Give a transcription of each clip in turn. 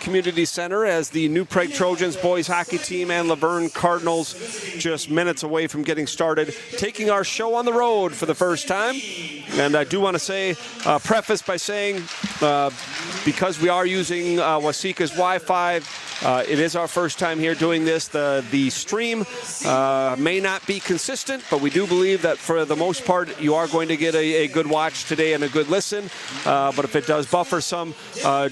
Community Center as the New Prague Trojans boys hockey team and Luverne Cardinals just minutes away from getting started, taking our show on the road for the first time. And I do want to say, preface by saying, because we are using Wasika's Wi-Fi, it is our first time here doing this. The stream may not be consistent, but we do believe that for the most part you are going to get a good watch today and a good listen. But if it does buffer some,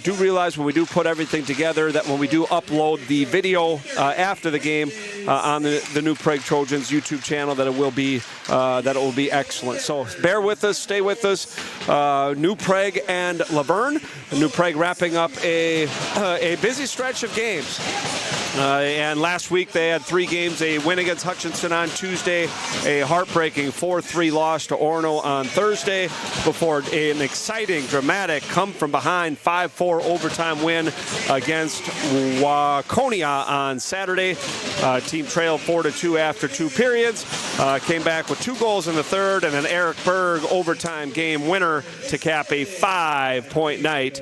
do realize when we do put everything together that when we do upload the video after the game on the New Prague Trojans YouTube channel, that it will be excellent. So bear with us, stay with us. New Prague and Luverne. New Prague wrapping up a busy stretch of games. And last week they had 3 games, a win against Hutchinson on Tuesday, a heartbreaking 4-3 loss to Orono on Thursday, before an exciting, dramatic come-from-behind 5-4 overtime win against Waconia on Saturday. Team trailed 4-2 after 2 periods, came back with 2 goals in the third and an Eric Berg overtime game winner to cap a 5-point night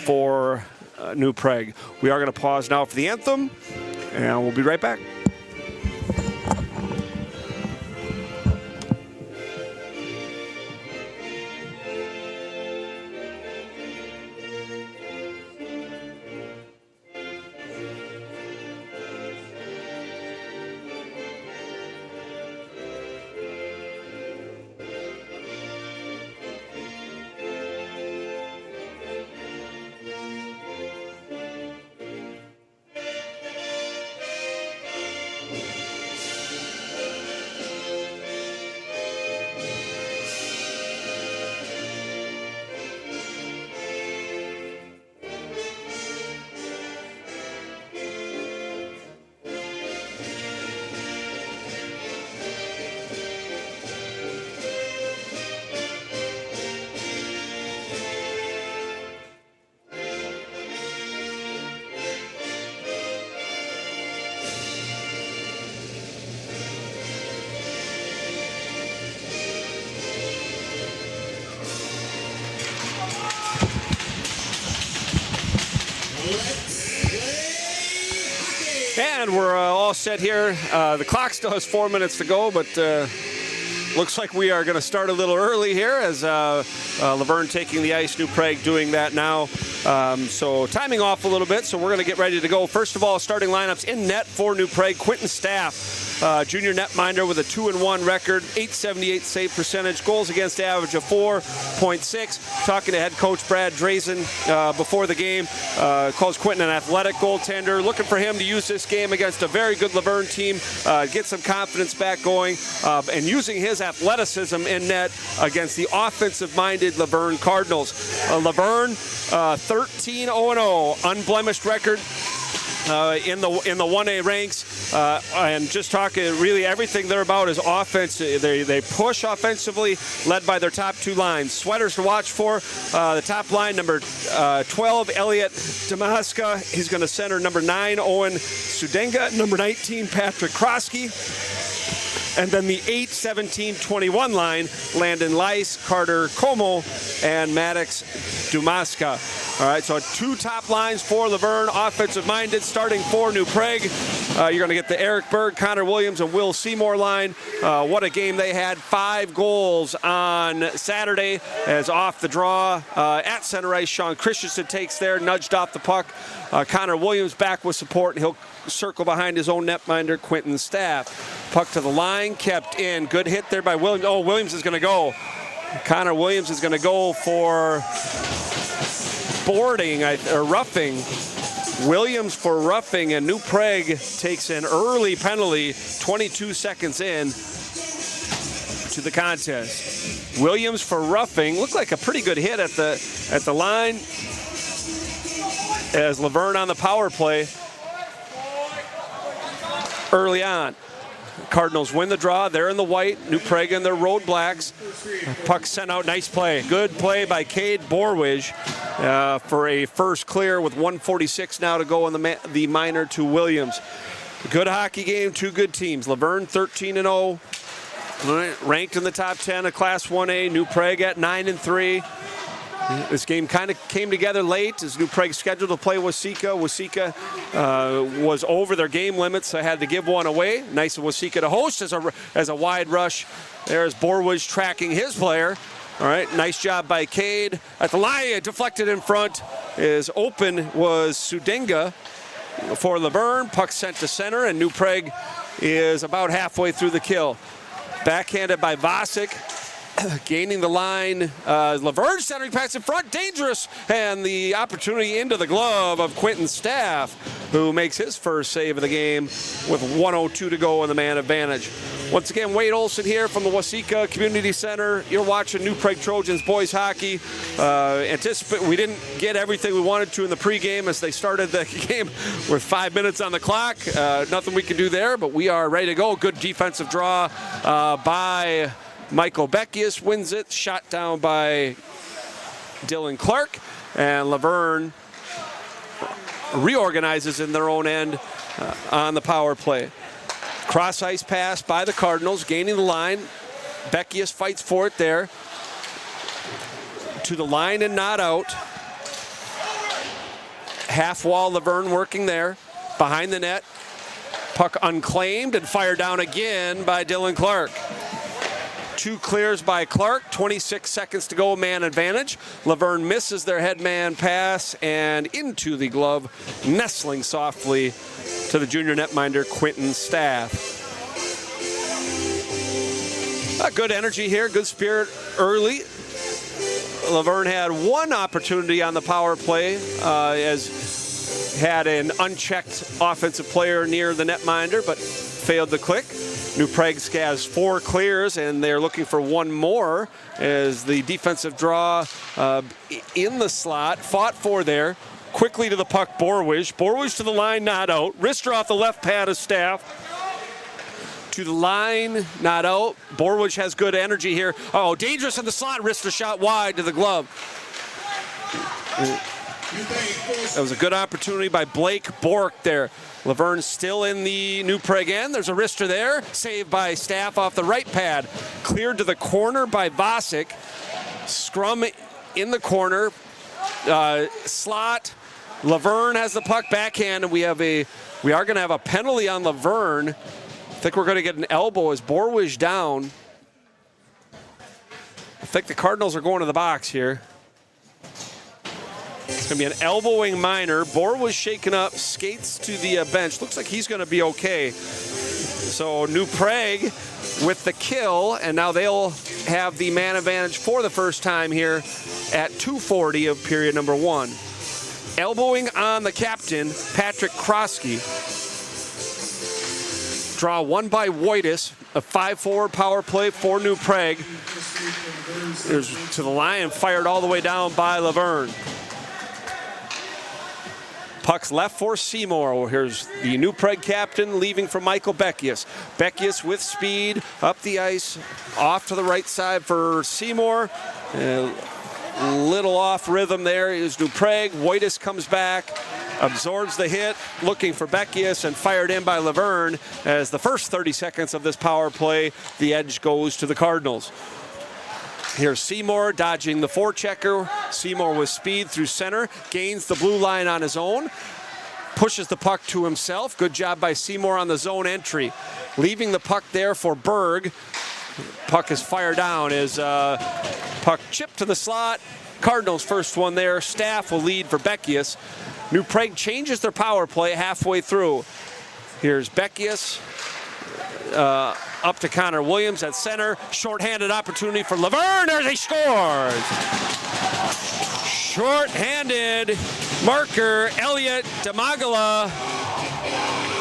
for New Prague. We are going to pause now for the anthem, and we'll be right back. And we're all set here. The clock still has 4 minutes to go, but looks like we are going to start a little early here as Luverne taking the ice, New Prague doing that now. So timing off a little bit, so we're going to get ready to go. First of all, starting lineups in net for New Prague. Quentin Staff, junior netminder with a 2-1 record, .878 save percentage, goals against average of 4.6. Talking to head coach Brad Drazen before the game, calls Quentin an athletic goaltender. Looking for him to use this game against a very good Luverne team, get some confidence back going, and using his athleticism in net against the offensive-minded Luverne Cardinals. Luverne 13-0-0, unblemished record in the 1A ranks, and just talking, really everything they're about is offense. They push offensively, led by their top 2 lines. Sweaters to watch for, the top line, number 12, Elliot Damaska. He's going to center number 9, Owen Sudenga, number 19, Patrick Krosky. And then the 8-17-21 line, Landon Leiss, Carter Como, and Maddox Dumaska. All right, so 2 top lines for Luverne, offensive-minded, starting for New Prague. You're going to get the Eric Berg, Connor Williams, and Will Seymour line. What a game they had. 5 goals on Saturday as off the draw. At center ice, Sean Christensen takes there, nudged off the puck. Connor Williams back with support, and he'll circle behind his own netminder, Quentin Staff. Puck to the line, kept in. Good hit there by Williams. Oh, Williams is going to go. Connor Williams is going to go for boarding or roughing. Williams for roughing, and New Prague takes an early penalty 22 seconds in to the contest. Williams for roughing. Looked like a pretty good hit at the line as Luverne on the power play early on. Cardinals win the draw. They're in the white. New Prague in their road blacks. Puck sent out. Nice play. Good play by Cade Borwij for a first clear with 1:46 now to go in the minor to Williams. Good hockey game. 2 good teams. Luverne 13-0. Ranked in the top 10 of Class 1A. New Prague at 9-3. This game kind of came together late as New Prague scheduled to play Waseca. Waseca was over their game limits, so had to give one away. Nice of Waseca to host as a wide rush. There's Borwich tracking his player. All right, nice job by Cade. At the line, deflected in front. Is open was Sudinga for Luverne. Puck sent to center, and New Prague is about halfway through the kill. Backhanded by Vasic. Gaining the line, Luverne centering pass in front, dangerous, and the opportunity into the glove of Quentin Staff, who makes his first save of the game with 1:02 to go in the man advantage. Once again, Wade Olson here from the Waseca Community Center. You're watching New Prague Trojans boys hockey. We didn't get everything we wanted to in the pregame as they started the game with 5 minutes on the clock. Nothing we can do there, but we are ready to go. Good defensive draw by Michael Beckius, wins it, shot down by Dylan Clark, and Luverne reorganizes in their own end on the power play. Cross ice pass by the Cardinals, gaining the line. Beckius fights for it there. To the line and not out. Half wall, Luverne working there. Behind the net. Puck unclaimed and fired down again by Dylan Clark. 2 clears by Clark, 26 seconds to go, man advantage. Luverne misses their head man pass and into the glove, nestling softly to the junior netminder, Quentin Staff. Good energy here, good spirit early. Luverne had one opportunity on the power play as had an unchecked offensive player near the netminder, but failed to click. New Prague has 4 clears, and they're looking for one more as the defensive draw in the slot, fought for there. Quickly to the puck, Borwich. Borwich to the line, not out. Wrister off the left pad of Staff. To the line, not out. Borwich has good energy here. Oh, dangerous in the slot. Wrister shot wide to the glove. That was a good opportunity by Blake Bork there. Luverne still in the New Prague end. There's a wrister there. Saved by Staff off the right pad. Cleared to the corner by Vasic. Scrum in the corner. Slot. Luverne has the puck backhand, and we are going to have a penalty on Luverne. I think we're going to get an elbow as Borwich down. I think the Cardinals are going to the box here. It's going to be an elbowing minor. Borwich shaken up, skates to the bench. Looks like he's going to be okay. So New Prague with the kill, and now they'll have the man advantage for the first time here at 2:40 of period number 1. Elbowing on the captain, Patrick Krosky. Draw one by Wojtis, a 5-4 power play for New Prague. There's to the line, fired all the way down by Luverne. Puck's left for Seymour. Here's the New Prague captain leaving for Michael Beckius. Beckius with speed, up the ice, off to the right side for Seymour. Little off rhythm there is New Prague. Wojtis comes back, absorbs the hit, looking for Beckius, and fired in by Luverne. As the first 30 seconds of this power play, the edge goes to the Cardinals. Here's Seymour dodging the forechecker. Seymour with speed through center, gains the blue line on his own, pushes the puck to himself. Good job by Seymour on the zone entry. Leaving the puck there for Berg. Puck is fired down as puck chipped to the slot. Cardinals first one there. Staff will lead for Beckius. New Prague changes their power play halfway through. Here's Beckius. Up to Connor Williams at center. Short-handed opportunity for Luverne. There he scores. Short-handed marker, Elliot Damagala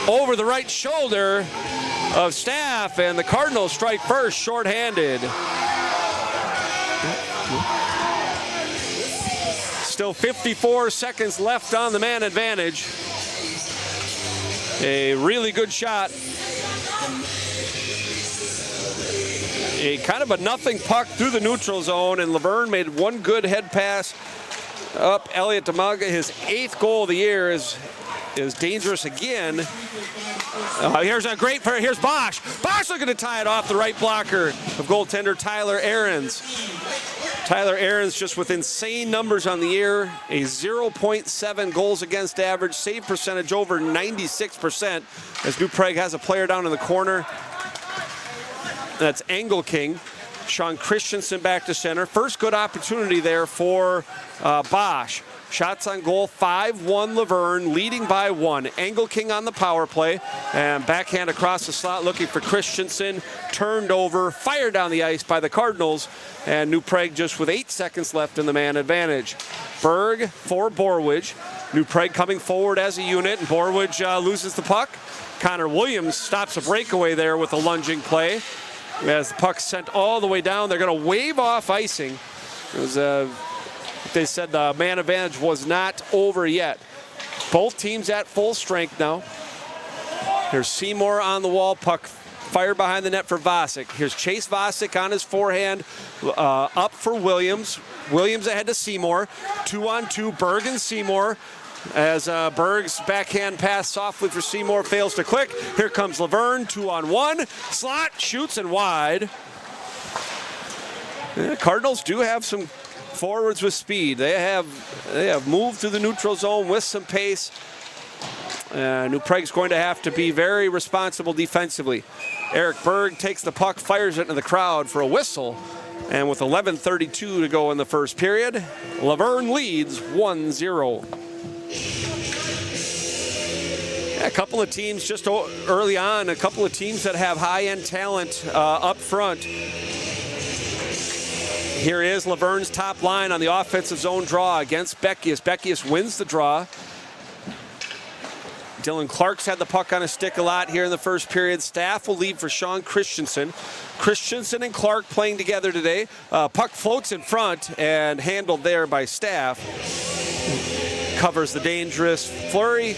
over the right shoulder of Staff, and the Cardinals strike first, short-handed. Still 54 seconds left on the man advantage. A really good shot. A kind of a nothing puck through the neutral zone, and Luverne made one good head pass up. Elliot Damaga, his 8th goal of the year, is dangerous again. Here's Bosch. Bosch looking to tie it off the right blocker of goaltender Tyler Ahrens. Tyler Aarons just with insane numbers on the year, a 0.7 goals against average, save percentage over 96%, as New Prague has a player down in the corner. That's Angle King. Sean Christensen back to center. First good opportunity there for Bosch. Shots on goal, 5-1 Luverne, leading by 1. Angle King on the power play, and backhand across the slot looking for Christensen. Turned over, fired down the ice by the Cardinals, and New Prague just with 8 seconds left in the man advantage. Berg for Borwidge. New Prague coming forward as a unit, and Borwidge loses the puck. Connor Williams stops a breakaway there with a lunging play. As the puck's sent all the way down, they're going to wave off icing. It was they said the man advantage was not over yet. Both teams at full strength now. Here's Seymour on the wall, puck fired behind the net for Vasek. Here's Chase Vasek on his forehand, up for Williams. Williams ahead to Seymour. 2-on-2, Berg and Seymour. As Berg's backhand pass softly for Seymour fails to click. Here comes Laverne, 2-on-1. Slot, shoots and wide. The Cardinals do have some forwards with speed. They have moved through the neutral zone with some pace. New Prague's going to have to be very responsible defensively. Eric Berg takes the puck, fires it into the crowd for a whistle. And with 11:32 to go in the first period, Laverne leads 1-0. A couple of teams just early on, a couple of teams that have high-end talent up front. Here is Laverne's top line on the offensive zone draw against Beckius. Beckius wins the draw. Dylan Clark's had the puck on his stick a lot here in the first period. Staff will lead for Sean Christensen. Christensen and Clark playing together today. Puck floats in front and handled there by Staff. Covers the dangerous flurry.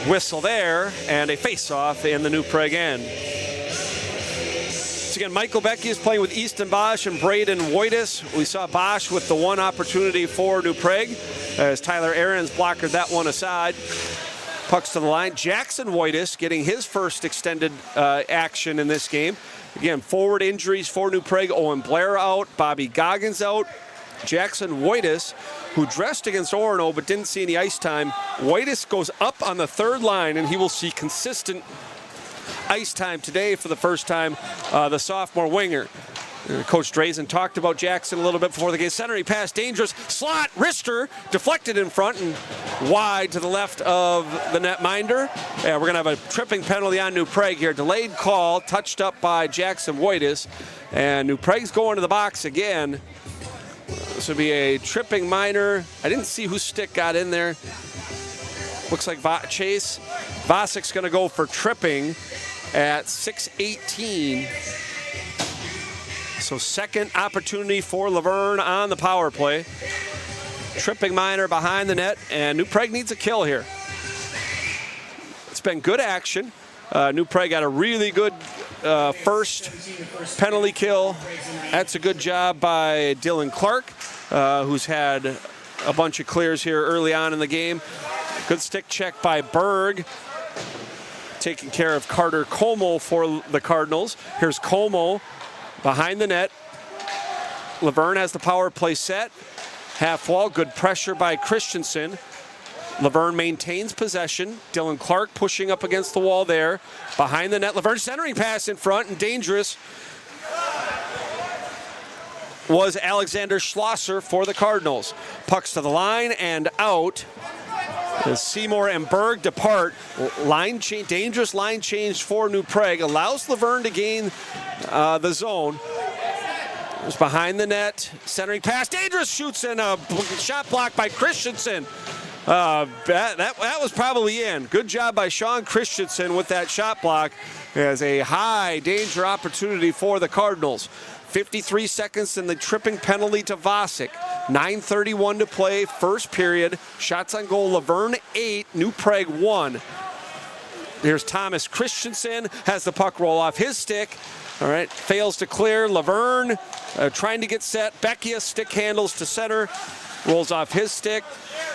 Whistle there, and a face-off in the New Prague end. So again, Michael Beckius playing with Easton Bosch and Braden Wojtis. We saw Bosch with the one opportunity for New Prague as Tyler Aarons blocked that one aside. Pucks to the line. Jackson Wojtis getting his first extended action in this game. Again, forward injuries for New Prague. Owen Blair out, Bobby Goggins out. Jackson Wojtis, who dressed against Orono but didn't see any ice time. Wojtis goes up on the third line, and he will see consistent ice time today for the first time, the sophomore winger. Coach Drazen talked about Jackson a little bit before the game. Centering pass, dangerous. Slot, wrister, deflected in front and wide to the left of the netminder. We're going to have a tripping penalty on New Prague here. Delayed call, touched up by Jackson Wojtis. And New Prague's going to the box again. This would be a tripping minor. I didn't see whose stick got in there. Looks like Chase. Vasek's going to go for tripping at 6:18. So second opportunity for Laverne on the power play. Tripping minor behind the net, and New Prague needs a kill here. It's been good action. New Prague got a really good first penalty kill. That's a good job by Dylan Clark, who's had a bunch of clears here early on in the game. Good stick check by Berg, taking care of Carter Como for the Cardinals. Here's Como behind the net. Laverne has the power play set. Half wall, good pressure by Christensen. Laverne maintains possession. Dylan Clark pushing up against the wall there. Behind the net, Laverne centering pass in front and dangerous. Was Alexander Schlosser for the Cardinals. Pucks to the line and out. As Seymour and Berg depart, dangerous line change for New Prague. Allows Laverne to gain the zone. It was behind the net, centering pass, dangerous, shoots, and a shot blocked by Christensen. That was probably in. Good job by Sean Christensen with that shot block as a high danger opportunity for the Cardinals. 53 seconds in the tripping penalty to Vasek. 9:31 to play, first period. Shots on goal, Laverne 8, New Prague 1. Here's Thomas Christensen, has the puck roll off his stick. All right, fails to clear. Laverne trying to get set. Beckius stick handles to center, rolls off his stick.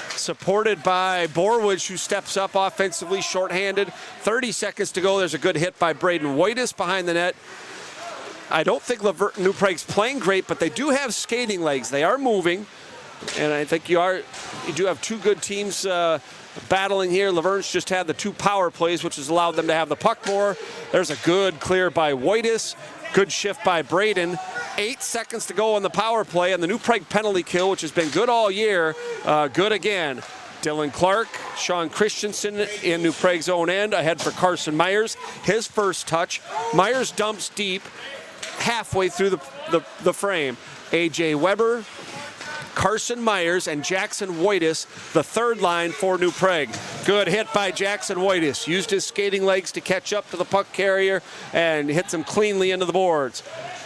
Supported by Borwidge, who steps up offensively, shorthanded. 30 seconds to go. There's a good hit by Braden Wojtis behind the net. I don't think New Prague's playing great, but they do have skating legs. They are moving, and I think you do have two good teams battling here. Luverne's just had the 2 power plays, which has allowed them to have the puck more. There's a good clear by Wojtis. Good shift by Braden. 8 seconds to go on the power play, and the New Prague penalty kill, which has been good all year, good again. Dylan Clark, Sean Christensen in New Prague's own end, ahead for Carson Myers. His first touch. Myers dumps deep, halfway through the frame. A.J. Weber, Carson Myers, and Jackson Wojtis, the third line for New Prague. Good hit by Jackson Wojtis. Used his skating legs to catch up to the puck carrier and hits him cleanly into the boards.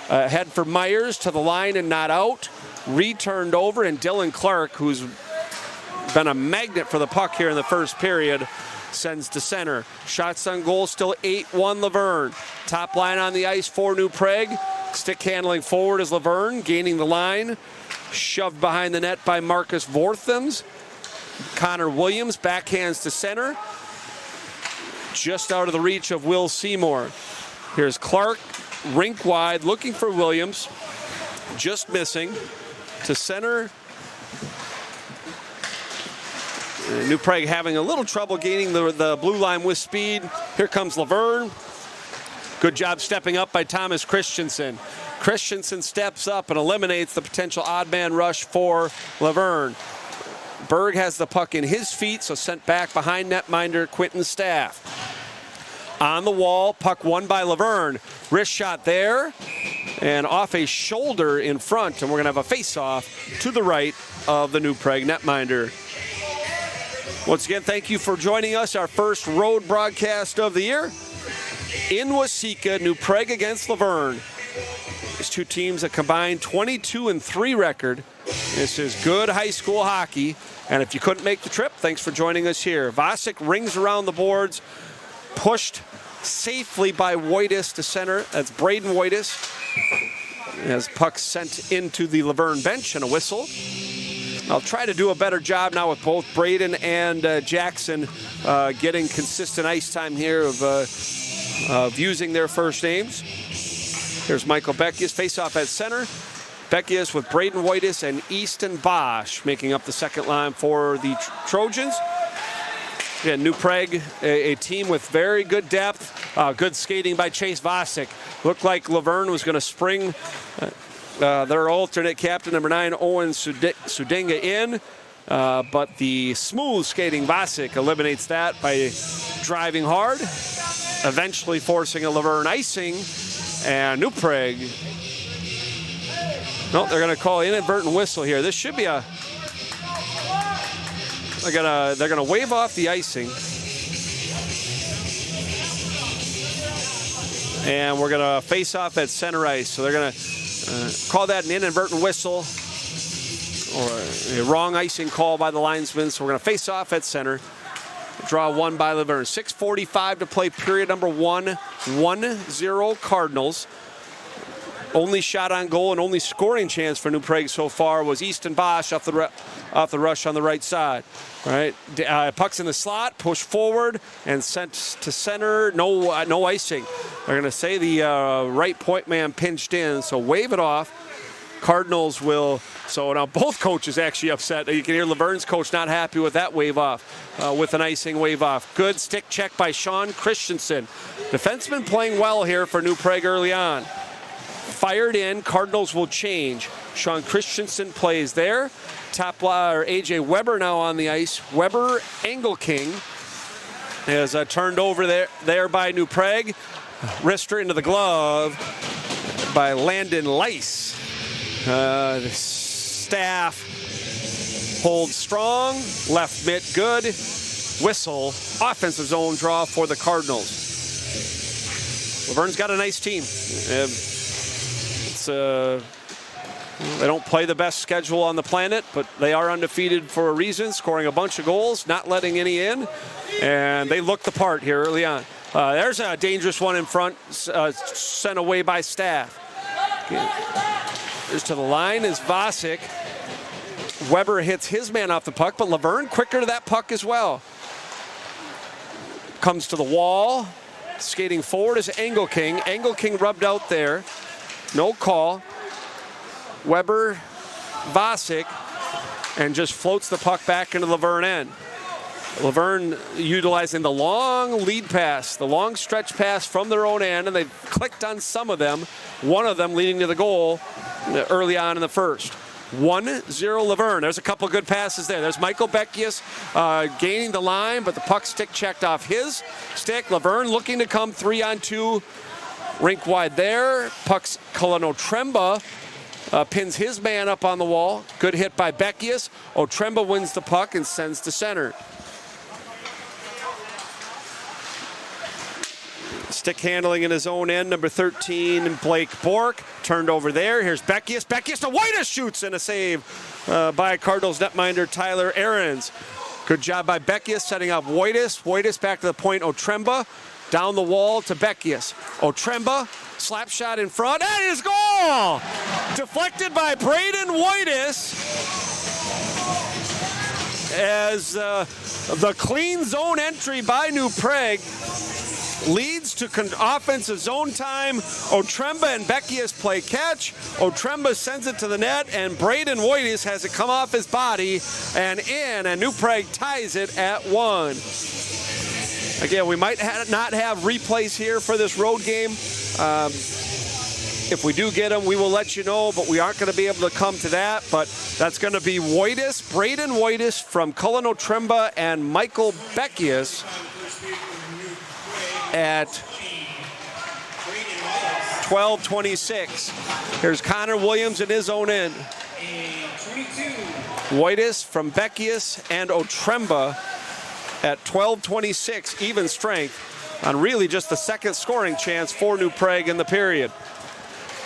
Head for Myers to the line and not out. Returned over, and Dylan Clark, who's been a magnet for the puck here in the first period, sends to center. Shots on goal still 8-1 Luverne. Top line on the ice for New Prague. Stick handling forward is Luverne, gaining the line. Shoved behind the net by Marcus Vorthams. Connor Williams backhands to center. Just out of the reach of Will Seymour. Here's Clark, rink wide, looking for Williams. Just missing. To center. New Prague having a little trouble gaining the blue line with speed. Here comes Luverne. Good job stepping up by Thomas Christensen. Christensen steps up and eliminates the potential odd man rush for Luverne. Berg has the puck in his feet, so sent back behind netminder Quinton Staff. On the wall, puck won by Luverne. Wrist shot there, and off a shoulder in front, and we're gonna have a face-off to the right of the New Prague netminder. Once again, thank you for joining us, our first road broadcast of the year. In Waseca, New Prague against Luverne. These two teams a combined 22-3 record. This is good high school hockey. And if you couldn't make the trip, thanks for joining us here. Vasek rings around the boards, pushed safely by Wojtis to center. That's Braden Wojtis. As puck sent into the Luverne bench and a whistle. I'll try to do a better job now with both Braden and Jackson getting consistent ice time here of using their first names. Here's Michael Beckius, face-off at center. Beckius with Braden Wojtis and Easton Bosch making up the second line for the Trojans. Again, New Prague, a team with very good depth. Good skating by Chase Vasek. Looked like Luverne was going to spring their alternate captain, number 9, Owen Sudenga, in. But the smooth skating Vasek eliminates that by driving hard, eventually forcing a Luverne icing. And New Prague, no, they're going to call inadvertent whistle here. This should be a, they're gonna wave off the icing. And we're going to face off at center ice. So they're going to call that an inadvertent whistle or a wrong icing call by the linesman. So we're going to face off at center. Draw one by Luverne. 6:45 to play, period number 1. 1-0 Cardinals. Only shot on goal and only scoring chance for New Prague so far was Easton Bosch off the rush on the right side. All right, puck's in the slot, push forward and sent to center. No icing. They're going to say the right point man pinched in, so wave it off. Cardinals will. So now both coaches actually upset. You can hear Luverne's coach not happy with that wave off, with an icing wave off. Good stick check by Sean Christensen. Defenseman playing well here for New Prague early on. Fired in, Cardinals will change. Sean Christensen plays there. Top line, A.J. Weber now on the ice. Weber, Engelking is turned over there by New Prague. Wrister into the glove by Landon Leiss. The Staff holds strong, left mitt good. Whistle, offensive zone draw for the Cardinals. Luverne's got a nice team. They don't play the best schedule on the planet, but they are undefeated for a reason, scoring a bunch of goals, not letting any in, and they look the part here early on. There's a dangerous one in front, sent away by Staff. Here's to the line is Vasek. Weber hits his man off the puck, but Luverne quicker to that puck as well. Comes to the wall. Skating forward is Engelking. Engelking rubbed out there. No call. Weber, Vasic, and just floats the puck back into the Luverne end. Luverne utilizing the long lead pass, the long stretch pass from their own end, and they clicked on some of them, one of them leading to the goal early on in the first. 1-0 Luverne. There's a couple good passes there. There's Michael Beckius gaining the line, but the puck stick checked off his stick. Luverne looking to come 3-on-2, rink wide there. Puck's Cullen Otremba pins his man up on the wall. Good hit by Beckius. Otremba wins the puck and sends to center. Stick handling in his own end, number 13, Blake Bork. Turned over there. Here's Beckius. Beckius to Whitus, shoots, and a save by Cardinals netminder Tyler Ahrens. Good job by Beckius setting up Whitus. Whitus back to the point, Otremba. Down the wall to Beckius. Otremba, slap shot in front. That is goal! Deflected by Braden Whitus. As the clean zone entry by New Prague leads to offensive zone time. Otremba and Beckius play catch. Otremba sends it to the net, and Braden Whitus has it come off his body and in, and New Prague ties it at 1. Again, we might not have replays here for this road game. If we do get them, we will let you know, but we aren't going to be able to come to that. But that's going to be Whitus, Braden Whitus from Cullen Otremba and Michael Beckius at 12:26. Here's Connor Williams in his own end. Whitus from Beckius and Otremba at 12:26, even strength, on really just the second scoring chance for New Prague in the period.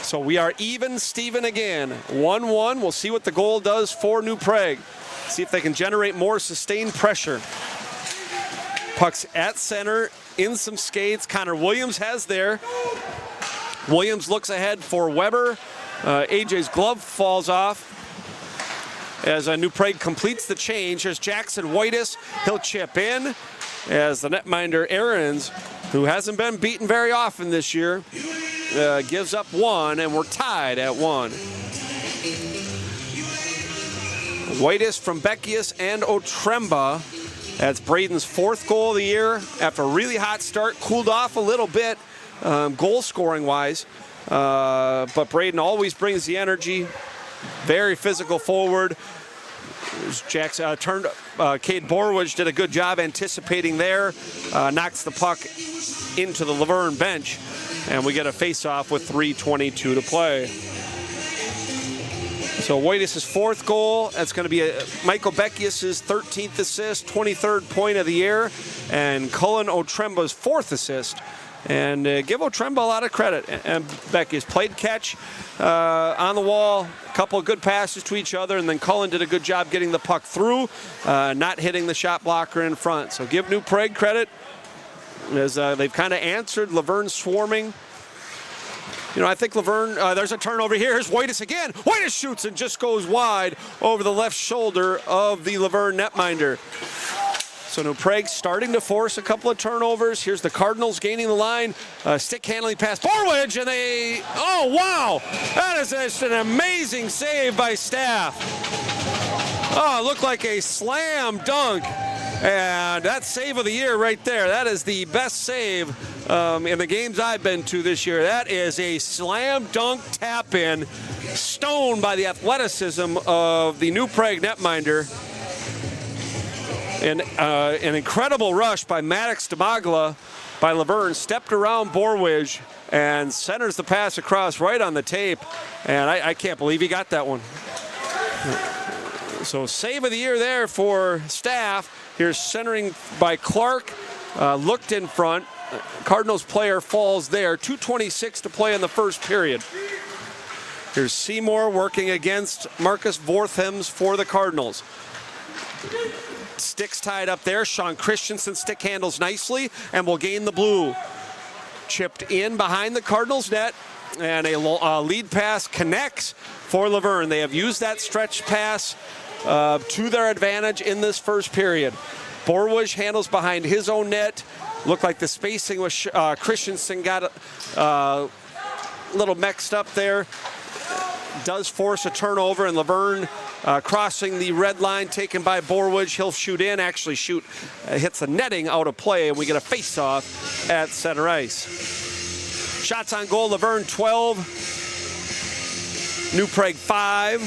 So we are even Steven again, 1-1. We'll see what the goal does for New Prague. See if they can generate more sustained pressure. Puck's at center, in some skates. Connor Williams has there. Williams looks ahead for Weber. AJ's glove falls off as New Prague completes the change. Here's Jackson Whitus. He'll chip in as the netminder Ahrens, who hasn't been beaten very often this year, gives up 1, and we're tied at 1. Whitus from Beckius and Otremba. That's Braden's 4th goal of the year after a really hot start. Cooled off a little bit goal scoring wise, but Braden always brings the energy. Very physical forward. Jackson turned. Cade Borwich did a good job anticipating there. Knocks the puck into the Luverne bench, and we get a face-off with 3:22 to play. So Whitus' 4th goal. That's going to be Michael Beckius' 13th assist, 23rd point of the year, and Cullen Otremba's 4th assist. And give Otremba a lot of credit. And Beckius played catch on the wall, a couple of good passes to each other, and then Cullen did a good job getting the puck through, not hitting the shot blocker in front. So give New Prague credit as they've kind of answered Luverne's swarming. You know, I think Luverne, there's a turnover here. Here's Whitus again. Whitus shoots and just goes wide over the left shoulder of the Luverne netminder. So New Prague starting to force a couple of turnovers. Here's the Cardinals gaining the line. Stick handling pass. Borwich, and they, oh, wow. That is just an amazing save by Staff. Oh, it looked like a slam dunk. And that save of the year right there. That is the best save in the games I've been to this year. That is a slam dunk tap in, stoned by the athleticism of the New Prague netminder. And an incredible rush by Maddox DeMagla by Luverne, stepped around Borwich and centers the pass across right on the tape. And I can't believe he got that one. So save of the year there for Staff. Here's centering by Clark, looked in front. Cardinals player falls there. 2:26 to play in the first period. Here's Seymour working against Marcus Vorthems for the Cardinals. Sticks tied up there. Sean Christensen stick handles nicely and will gain the blue. Chipped in behind the Cardinals net, and a lead pass connects for Luverne. They have used that stretch pass to their advantage in this first period. Borwich handles behind his own net. Looked like the spacing was Christensen got little mixed up there. Does force a turnover, and Luverne crossing the red line, taken by Borwidge. He'll shoot in, actually hits the netting out of play, and we get a face-off at center ice. Shots on goal, Luverne 12, New Prague 5.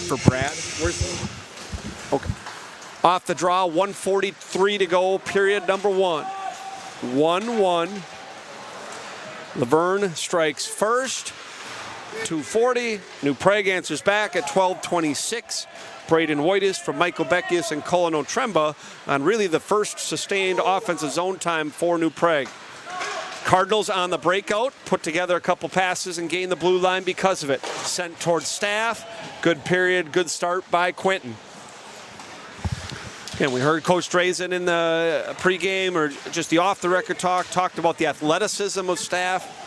For Brad, okay. Off the draw, 1:43 to go, period number 1. 1-1. Luverne strikes first, 2:40. New Prague answers back at 12:26. Braden Wojtis from Michael Beckius and Cullen Otremba on really the first sustained offensive zone time for New Prague. Cardinals on the breakout, put together a couple passes and gained the blue line because of it. Sent towards staff. Good period, good start by Quinton. And we heard Coach Drazen in the pregame, or just the off-the-record talked about the athleticism of staff.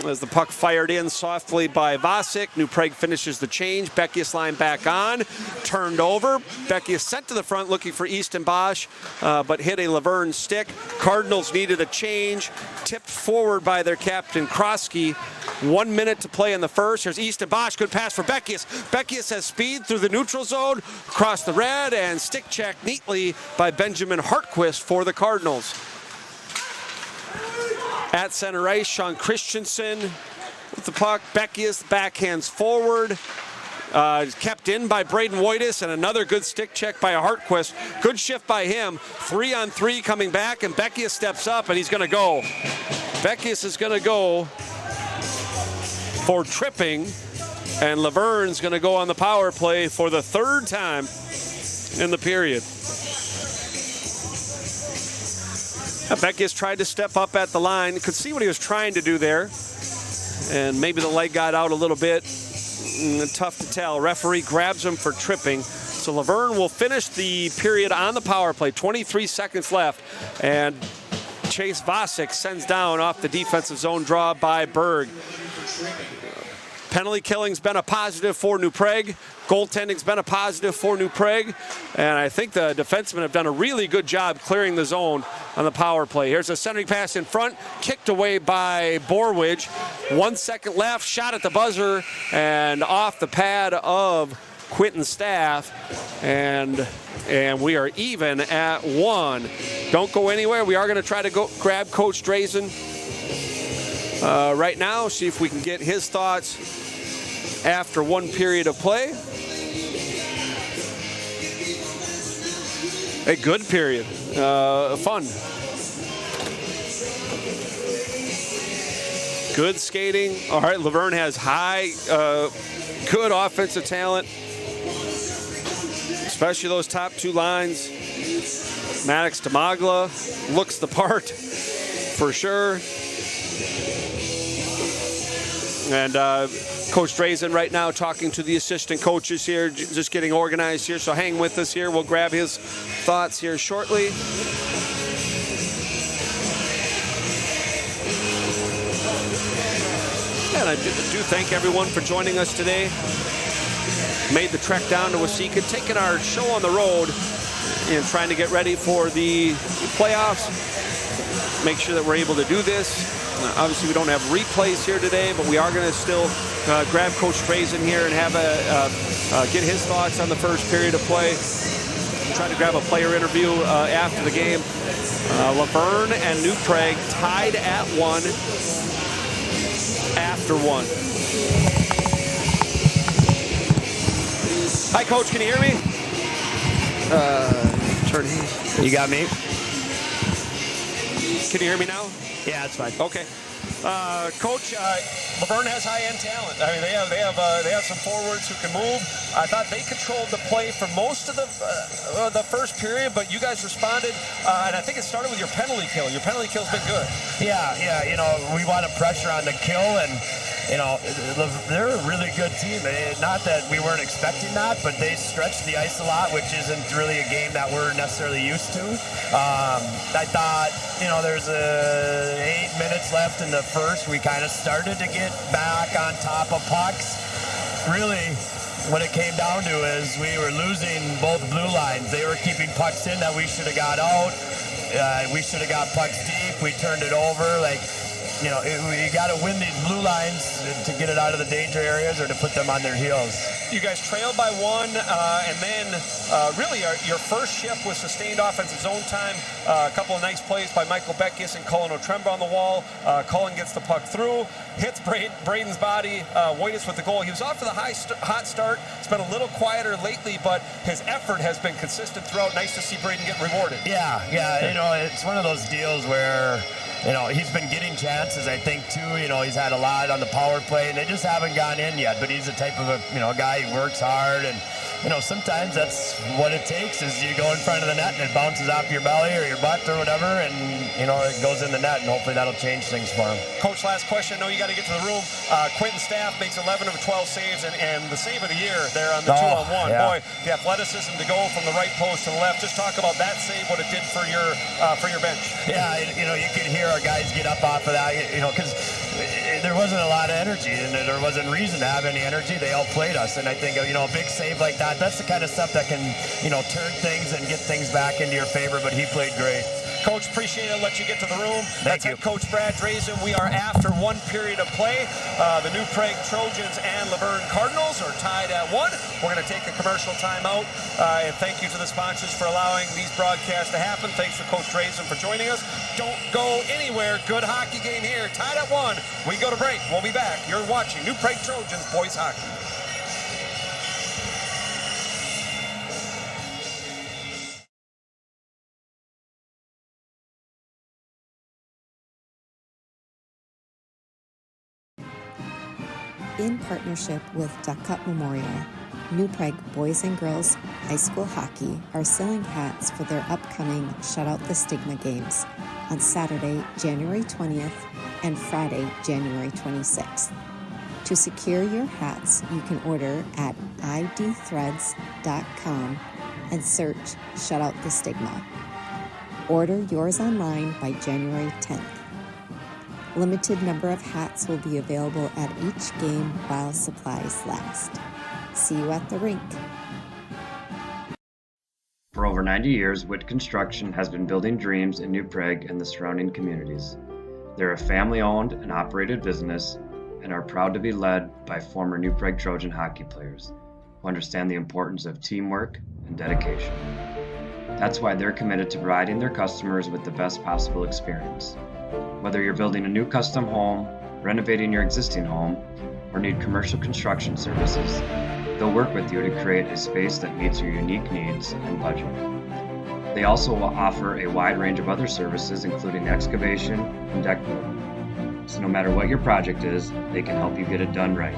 As the puck fired in softly by Vasic, New Prague finishes the change. Beckius line back on, turned over. Beckius sent to the front looking for Easton Bosch, but hit a Luverne stick. Cardinals needed a change, tipped forward by their captain Kroski. 1 minute to play in the first. Here's Easton Bosch, good pass for Beckius. Beckius has speed through the neutral zone, across the red, and stick check neatly by Benjamin Hartquist for the Cardinals. At center ice, Sean Christensen with the puck. Beckius backhands forward. Kept in by Braden Wojtis, and another good stick check by Hartquist. Good shift by him. 3-on-3 coming back, and Beckius steps up, and he's going to go. Beckius is going to go for tripping, and Luverne's going to go on the power play for the third time in the period. Beckius tried to step up at the line. Could see what he was trying to do there. And maybe the leg got out a little bit. Tough to tell. Referee grabs him for tripping. So Luverne will finish the period on the power play. 23 seconds left. And Chase Vasic sends down off the defensive zone draw by Berg. Penalty killing's been a positive for New Prague. Goaltending's been a positive for New Prague. And I think the defensemen have done a really good job clearing the zone on the power play. Here's a centering pass in front, kicked away by Borwidge. 1 second left, shot at the buzzer, and off the pad of Quinton Staff. And we are even at 1. Don't go anywhere. We are going to try to go grab Coach Drazen right now, see if we can get his thoughts after one period of play. A good period, fun. Good skating. All right, Luverne has good offensive talent, especially those top two lines. Maddox Damagla looks the part for sure. And Coach Drazen right now talking to the assistant coaches here, just getting organized here. So hang with us here. We'll grab his thoughts here shortly. And I do thank everyone for joining us today. Made the trek down to Waseca, taking our show on the road and trying to get ready for the playoffs. Make sure that we're able to do this. Obviously, we don't have replays here today, but we are going to still grab Coach Drazen here and have get his thoughts on the first period of play. Try to grab a player interview after the game. Luverne and New Prague tied at 1 after 1. Hi, Coach. Can you hear me? Turn. You got me? Can you hear me now? Yeah, it's fine. Okay. Coach, Luverne has high-end talent. I mean, they have some forwards who can move. I thought they controlled the play for most of the first period, but you guys responded, and I think it started with your penalty kill. Your penalty kill's been good. Yeah. You know, we wanted pressure on the kill, and you know, they're a really good team. Not that we weren't expecting that, but they stretch the ice a lot, which isn't really a game that we're necessarily used to. I thought, you know, there's 8 minutes left in the first. We kind of started to get back on top of pucks. Really, what it came down to is we were losing both blue lines. They were keeping pucks in that we should have got out. we should have got pucks deep. We turned it over. Like, you know, you got to win these blue lines to get it out of the danger areas or to put them on their heels. You guys trailed by one, and then really your first shift was sustained offensive zone time. A couple of nice plays by Michael Beckis and Cullen Otremba on the wall. Cullen gets the puck through, hits Braden's body. Wojtas with the goal. He was off to the hot start. It's been a little quieter lately, but his effort has been consistent throughout. Nice to see Braden get rewarded. Yeah. You know, it's one of those deals where, you know, he's been getting chances, I think, too. You know, he's had a lot on the power play, and they just haven't gone in yet. But he's the type of a guy who works hard, and, you know, sometimes that's what it takes is you go in front of the net and it bounces off your belly or your butt or whatever, and, you know, it goes in the net, and hopefully that'll change things for him. Coach, last question. I know you got to get to the room. Quentin Staff makes 11 of 12 saves, and the save of the year there on the 2-on-1. Yeah. Boy, the athleticism to go from the right post to the left. Just talk about that save, what it did for your bench. Yeah, you know, you could hear our guys get up off of that, you know, because there wasn't a lot of energy, and there wasn't reason to have any energy. They outplayed us, and I think, you know, a big save like that, that's the kind of stuff that can, you know, turn things and get things back into your favor, but he played great. Coach, appreciate it. Let you get to the room. Thank you. Head Coach Brad Drazen. We are after one period of play. The New Prague Trojans and Luverne Cardinals are tied at 1. We're going to take a commercial timeout. And thank you to the sponsors for allowing these broadcasts to happen. Thanks for Coach Drazen for joining us. Don't go anywhere. Good hockey game here. Tied at 1. We go to break. We'll be back. You're watching New Prague Trojans boys hockey. In partnership with Duck Cup Memorial, New Prague Boys and Girls High School Hockey are selling hats for their upcoming Shut Out the Stigma games on Saturday, January 20th and Friday, January 26th. To secure your hats, you can order at idthreads.com and search Shut Out the Stigma. Order yours online by January 10th. Limited number of hats will be available at each game while supplies last. See you at the rink. For over 90 years, Witt Construction has been building dreams in New Prague and the surrounding communities. They're a family-owned and operated business and are proud to be led by former New Prague Trojan hockey players who understand the importance of teamwork and dedication. That's why they're committed to providing their customers with the best possible experience. Whether you're building a new custom home, renovating your existing home, or need commercial construction services, they'll work with you to create a space that meets your unique needs and budget. They also will offer a wide range of other services, including excavation and deck building. So no matter what your project is, they can help you get it done right.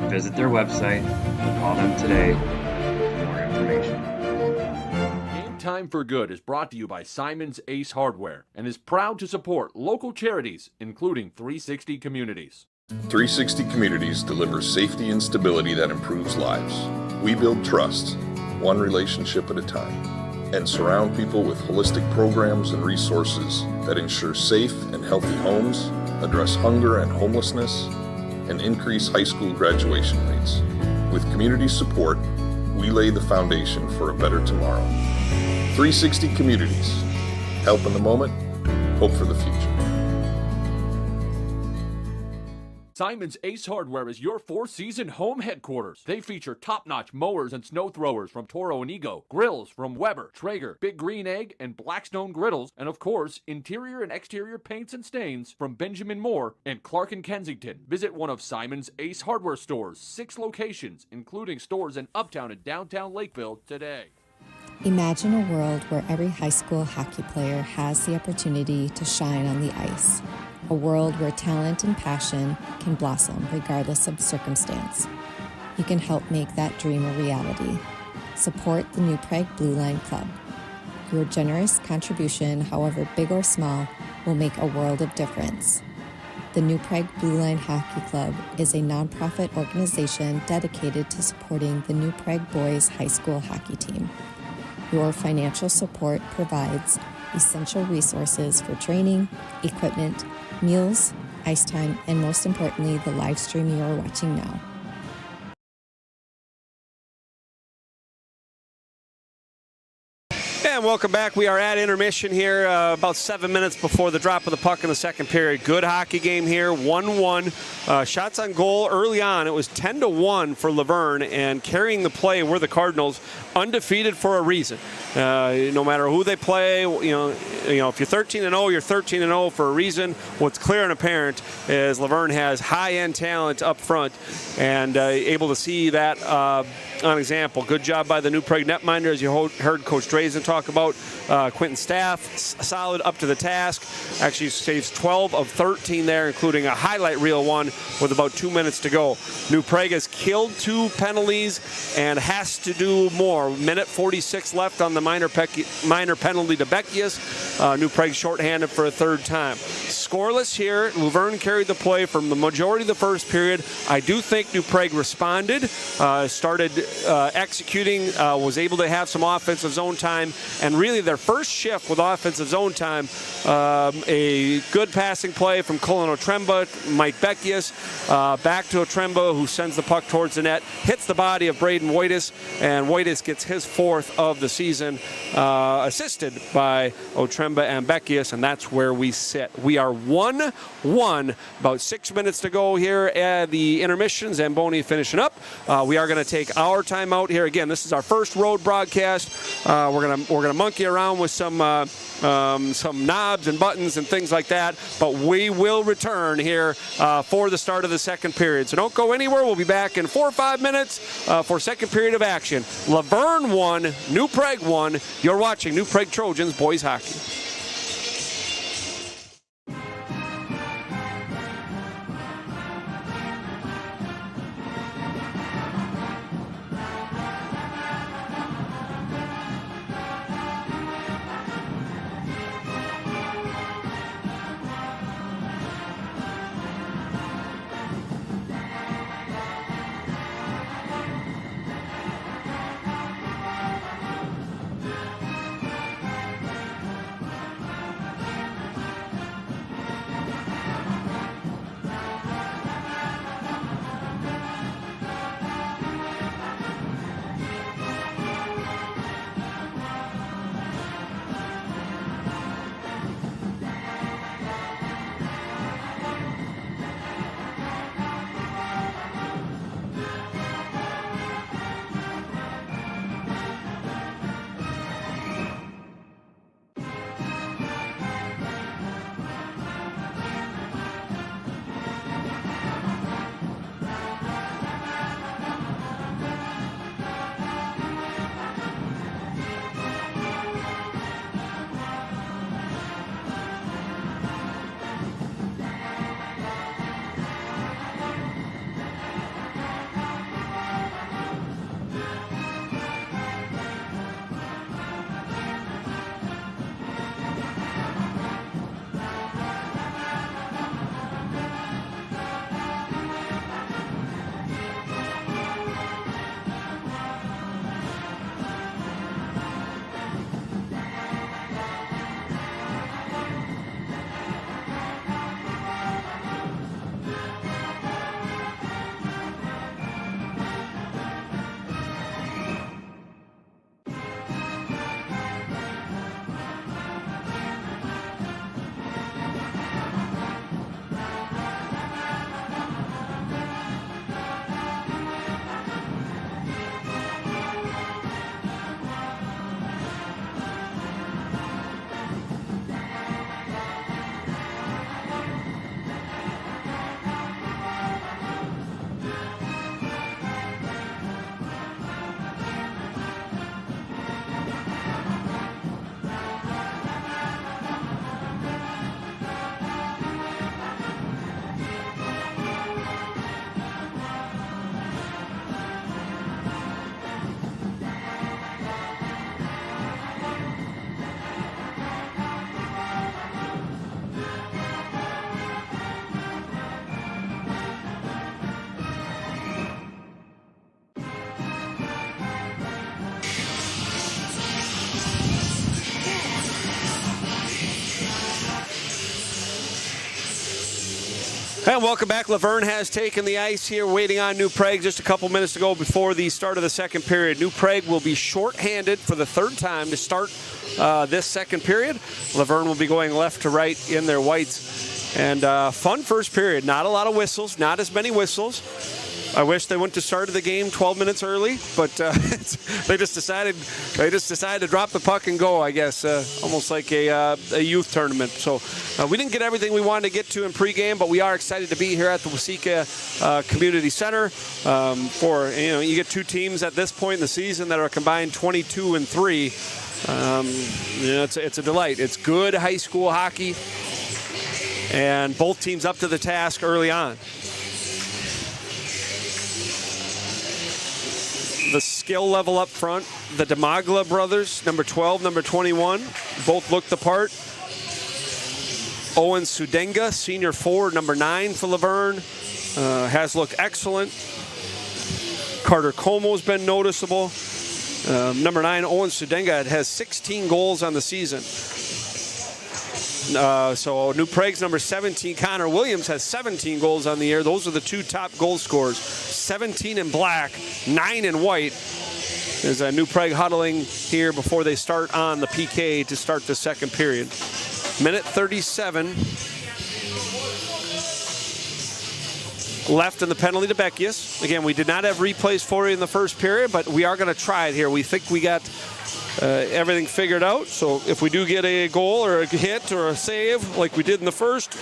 Visit their website or call them today for more information. Time for Good is brought to you by Simon's Ace Hardware and is proud to support local charities, including 360 Communities. 360 Communities delivers safety and stability that improves lives. We build trust, one relationship at a time, and surround people with holistic programs and resources that ensure safe and healthy homes, address hunger and homelessness, and increase high school graduation rates. With community support, we lay the foundation for a better tomorrow. 360 Communities. Help in the moment, hope for the future. Simon's Ace Hardware is your four-season home headquarters. They feature top-notch mowers and snow throwers from Toro and Ego, grills from Weber, Traeger, Big Green Egg, and Blackstone griddles, and of course, interior and exterior paints and stains from Benjamin Moore and Clark and Kensington. Visit one of Simon's Ace Hardware stores, 6 locations, including stores in Uptown and downtown Lakeville today. Imagine a world where every high school hockey player has the opportunity to shine on the ice. A world where talent and passion can blossom regardless of circumstance. You can help make that dream a reality. Support the New Prague Blue Line Club. Your generous contribution, however big or small, will make a world of difference. The New Prague Blue Line Hockey Club is a nonprofit organization dedicated to supporting the New Prague Boys High School hockey team. Your financial support provides essential resources for training, equipment, meals, ice time, and most importantly, the live stream you are watching now. And welcome back. We are at intermission here, about 7 minutes before the drop of the puck in the second period. Good hockey game here, 1-1. Shots on goal early on. It was 10-1 for Luverne, and carrying the play were the Cardinals, undefeated for a reason. No matter who they play, you know, if you're 13-0, you're 13-0 for a reason. What's clear and apparent is Luverne has high-end talent up front, and able to see that on example. Good job by the New Prague netminder, as you heard Coach Drazen talk about. Quentin Staff, solid up to the task. Actually saves 12 of 13 there, including a highlight reel one with about 2 minutes to go. New Prague has killed 2 penalties and has to do more. Minute 46 left on the minor penalty to Beckius. New Prague shorthanded for a third time. Scoreless here. Luverne carried the play from the majority of the first period. I do think New Prague responded, started executing, was able to have some offensive zone time, and really their first shift with offensive zone time, a good passing play from Cullen Otremba, Mike Beckius, back to Otremba, who sends the puck towards the net, hits the body of Braden Wojtis, and Wojtis gets his 4th of the season, assisted by Otremba and Beckius, and that's where we sit. We are 1-1, about 6 minutes to go here at the intermission. Zamboni finishing up. We are going to take our time out here. Again, this is our first road broadcast. We're gonna monkey around with some knobs and buttons and things like that, but we will return here for the start of the second period. So don't go anywhere. We'll be back in 4 or 5 minutes for second period of action. Luverne 1, New Prague 1. You're watching New Prague Trojans boys hockey. And welcome back. Luverne has taken the ice here, waiting on New Prague just a couple minutes to go before the start of the second period. New Prague will be shorthanded for the third time to start this second period. Luverne will be going left to right in their whites. And fun first period. Not a lot of whistles, not as many whistles. I wish they wouldn't have started the game 12 minutes early, but they just decided to drop the puck and go, I guess, almost like a youth tournament. So we didn't get everything we wanted to get to in pregame, but we are excited to be here at the Waseca Community Center. You get two teams at this point in the season that are combined 22-3. It's a delight. It's good high school hockey, and both teams up to the task early on. The skill level up front, the Demagla brothers, number 12, number 21, both look the part. Owen Sudenga, senior forward, number 9 for Luverne, has looked excellent. Carter Como's been noticeable. Number 9, Owen Sudenga, has 16 goals on the season. So New Prague's number 17, Connor Williams, has 17 goals on the year. Those are the two top goal scorers. 17 in black, 9 in white. There's a New Prague huddling here before they start on the PK to start the second period. Minute 37 left in the penalty to Beckius. Again, we did not have replays for you in the first period, but we are going to try it here. We think we got everything figured out. So if we do get a goal or a hit or a save like we did in the first,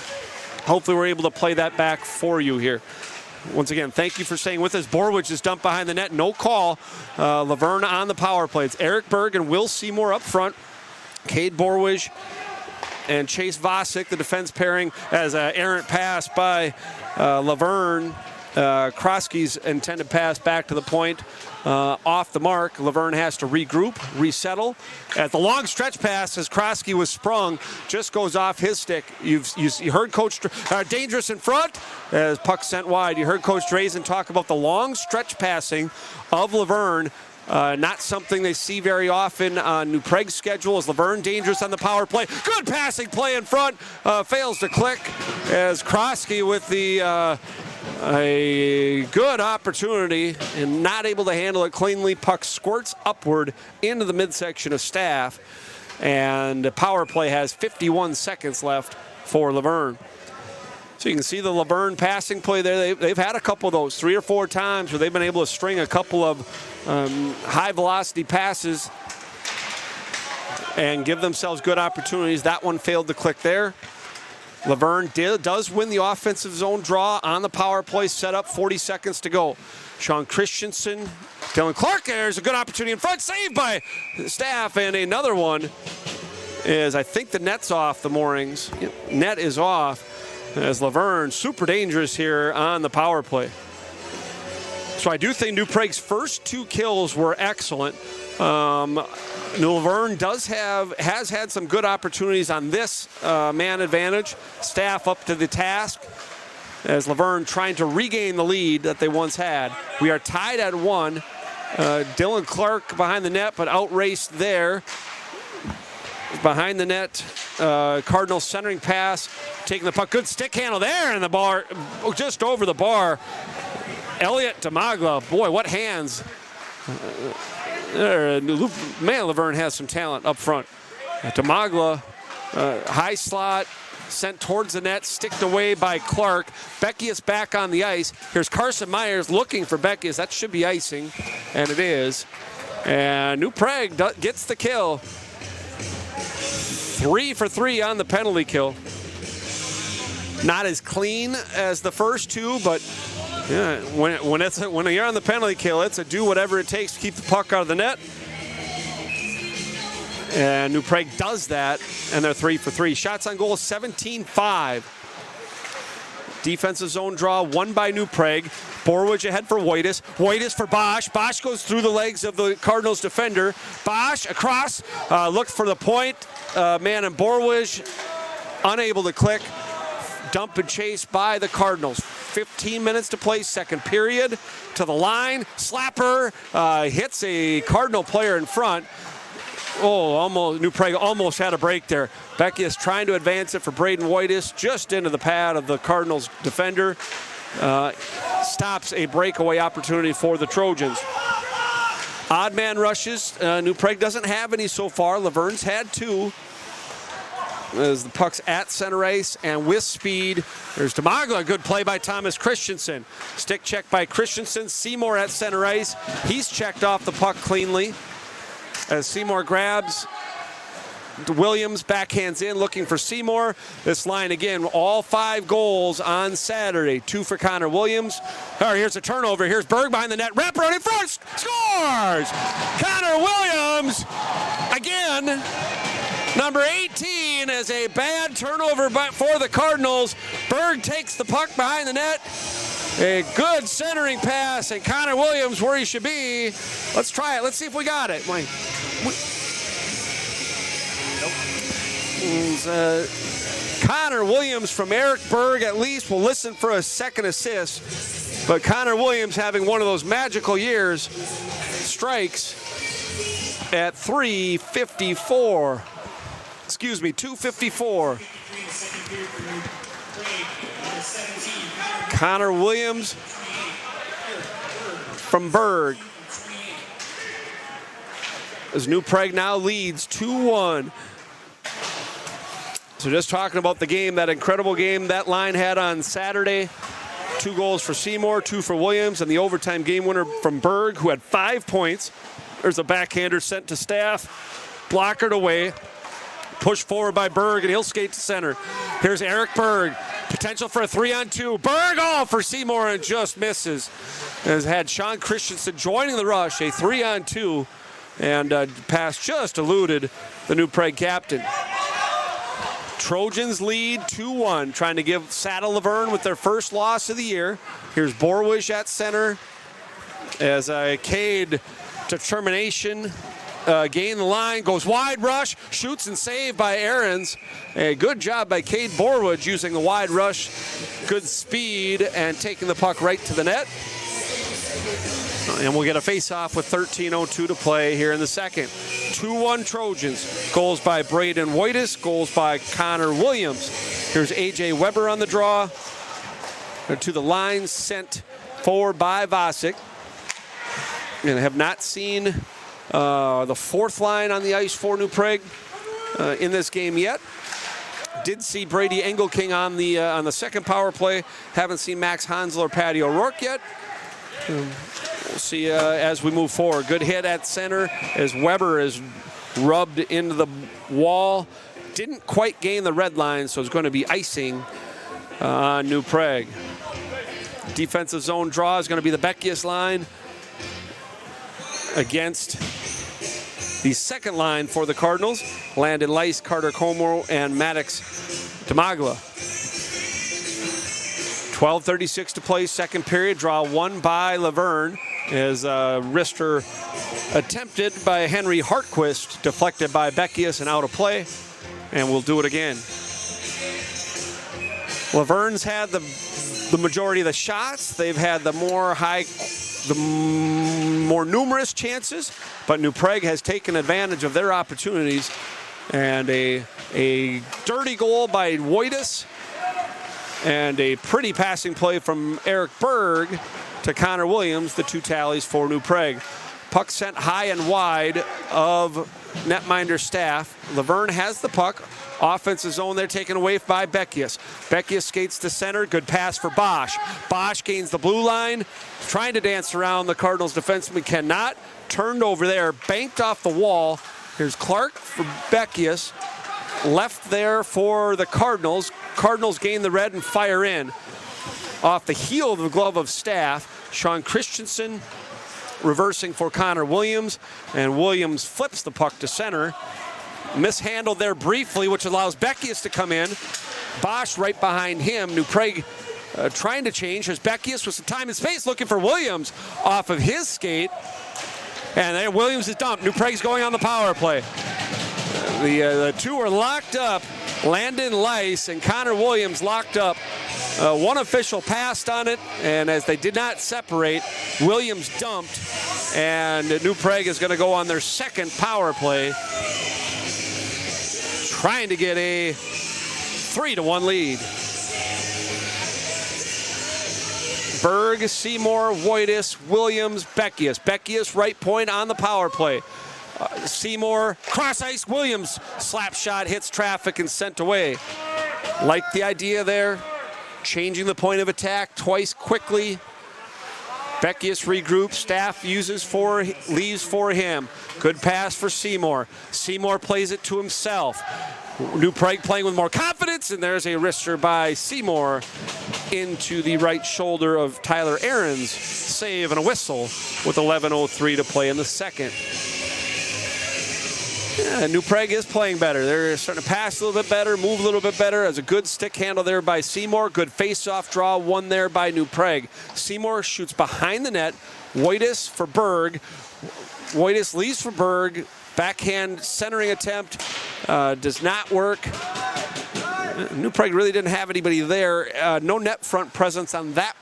hopefully we're able to play that back for you here. Once again, thank you for staying with us. Borwich is dumped behind the net. No call. Luverne on the power play. It's Eric Berg and Will Seymour up front. Cade Borwich and Chase Vosick, the defense pairing, as an errant pass by Luverne. Krosky's intended pass back to the point. Off the mark. Luverne has to regroup, resettle. At the long stretch pass, as Krosky was sprung, just goes off his stick. You heard Coach dangerous in front as puck sent wide. You heard Coach Drazen talk about the long stretch passing of Luverne. Not something they see very often on New Prague's schedule. As Luverne dangerous on the power play. Good passing play in front. Fails to click as Krosky with the a good opportunity and not able to handle it cleanly. Puck squirts upward into the midsection of Staff, and the power play has 51 seconds left for Luverne. So you can see the Luverne passing play there. They've had a couple of those 3 or 4 times where they've been able to string a couple of high velocity passes and give themselves good opportunities. That one failed to click there. Luverne does win the offensive zone draw on the power play, set up 40 seconds to go. Sean Christensen, Dylan Clark, there's a good opportunity in front, saved by Staff, and another one is, I think the net's off the moorings. Net is off as Luverne, super dangerous here on the power play. So I do think New Prague's first 2 kills were excellent. Luverne has had some good opportunities on this man advantage. Staff up to the task as Luverne trying to regain the lead that they once had. We are tied at 1. Dylan Clark behind the net, but outraced there. Behind the net, Cardinals centering pass, taking the puck. Good stick handle there, and the bar, just over the bar. Elliot Demagla, boy, what hands. Man, Luverne has some talent up front. Demagla, high slot, sent towards the net, sticked away by Clark. Beckius back on the ice. Here's Carson Myers looking for Beckius. That should be icing, and it is. And New Prague gets the kill. 3 for 3 on the penalty kill. Not as clean as the first 2, but yeah, when you're on the penalty kill, it's a do whatever it takes to keep the puck out of the net. And New Prague does that, and they're 3 for 3. Shots on goal, 17-5. Defensive zone draw, won by New Prague. Borwich ahead for Wojtas. Wojtas for Bosch. Bosch goes through the legs of the Cardinals defender. Bosch across, looked for the point. Man in Borwich, unable to click. Dump and chase by the Cardinals. 15 minutes to play, second period. To the line, slapper, hits a Cardinal player in front. almost New Prague almost had a break there. Beckius trying to advance it for Braden Whitus, just into the pad of the Cardinals defender. Stops a breakaway opportunity for the Trojans. Odd man rushes. New Prague doesn't have any so far. Luverne's had 2. As the puck's at center ice and with speed. There's Demagla, good play by Thomas Christensen. Stick check by Christensen. Seymour at center ice. He's checked off the puck cleanly. As Seymour grabs Williams, backhands in, looking for Seymour. This line again, all 5 goals on Saturday. 2 for Connor Williams. Here's a turnover. Here's Berg behind the net. Wraparound in front. Scores! Connor Williams again. Number 18 is a bad turnover for the Cardinals. Berg takes the puck behind the net. A good centering pass, and Connor Williams where he should be. Let's try it. Let's see if we got it. Connor Williams from Eric Berg at least will listen for a second assist. But Connor Williams, having one of those magical years, strikes at 3:54. Excuse me, 2:54. Connor Williams from Berg. As New Prague now leads 2-1. So just talking about the game, that incredible game that line had on Saturday. 2 goals for Seymour, 2 for Williams, and the overtime game winner from Berg, who had 5 points. There's a backhander sent to Staff, blockered away. Pushed forward by Berg, and he'll skate to center. Here's Eric Berg. Potential for a 3-on-2. Berg all for Seymour and just misses. Has had Sean Christensen joining the rush, a 3-on-2, and pass just eluded the New Prague captain. Trojans lead 2-1, trying to give Saddle Luverne with their first loss of the year. Here's Borwish at center as Cade determination. Gain the line, goes wide rush, shoots and saved by Aarons. A good job by Cade Borwood using the wide rush, good speed, and taking the puck right to the net. And we'll get a face-off with 13:02 to play here in the second. 2-1 Trojans. Goals by Braden Whitus, goals by Connor Williams. Here's A.J. Weber on the draw. To the line, sent forward by Vasic. And have not seen the 4th line on the ice for New Prague in this game yet. Did see Brady Engelking on the second power play. Haven't seen Max Hansel or Patty O'Rourke yet. We'll see as we move forward. Good hit at center as Weber is rubbed into the wall. Didn't quite gain the red line, so it's going to be icing on New Prague. Defensive zone draw is going to be the Beckius line against the second line for the Cardinals. Landon Lice, Carter Como, and Maddox Demagla. 12:36 to play, second period. Draw 1 by Luverne as wrister attempted by Henry Hartquist, deflected by Beckius and out of play. And we'll do it again. Luverne's had the majority of the shots. They've had the more numerous chances, but New Prague has taken advantage of their opportunities. And a dirty goal by Whitus and a pretty passing play from Eric Berg to Connor Williams, the 2 tallies for New Prague. Puck sent high and wide of netminder Staff. Luverne has the puck. Offensive zone there taken away by Beckius. Beckius skates to center. Good pass for Bosch. Bosch gains the blue line. Trying to dance around the Cardinals defenseman, cannot. Turned over there, banked off the wall. Here's Clark for Beckius. Left there for the Cardinals. Cardinals gain the red and fire in. Off the heel of the glove of Staff. Sean Christensen reversing for Connor Williams. And Williams flips the puck to center. Mishandled there briefly, which allows Beckius to come in. Bosch right behind him. New Prague trying to change. As Beckius with some time and space looking for Williams off of his skate. And then Williams is dumped. New Prague's going on the power play. The two are locked up. Landon Lice and Connor Williams locked up. One official passed on it, and as they did not separate, Williams dumped And New Prague is going to go on their second power play, trying to get a 3-1 lead. Berg, Seymour, Wojtis, Williams, Beckius. Beckius right point on the power play. Seymour, cross ice, Williams, slap shot, hits traffic and sent away. Like the idea there, changing the point of attack twice quickly. Beckius regroups, Staff leaves for him. Good pass for Seymour. Seymour plays it to himself. New Prague playing with more confidence, and there's a wrister by Seymour into the right shoulder of Tyler Ahrens. Save and a whistle with 11:03 to play in the second. Yeah, New Prague is playing better. They're starting to pass a little bit better, move a little bit better. As a good stick handle there by Seymour. Good face-off draw, one there by New Prague. Seymour shoots behind the net. Wojtis for Berg. Wojtis leaves for Berg. Backhand centering attempt does not work. New Prague really didn't have anybody there. No net front presence on that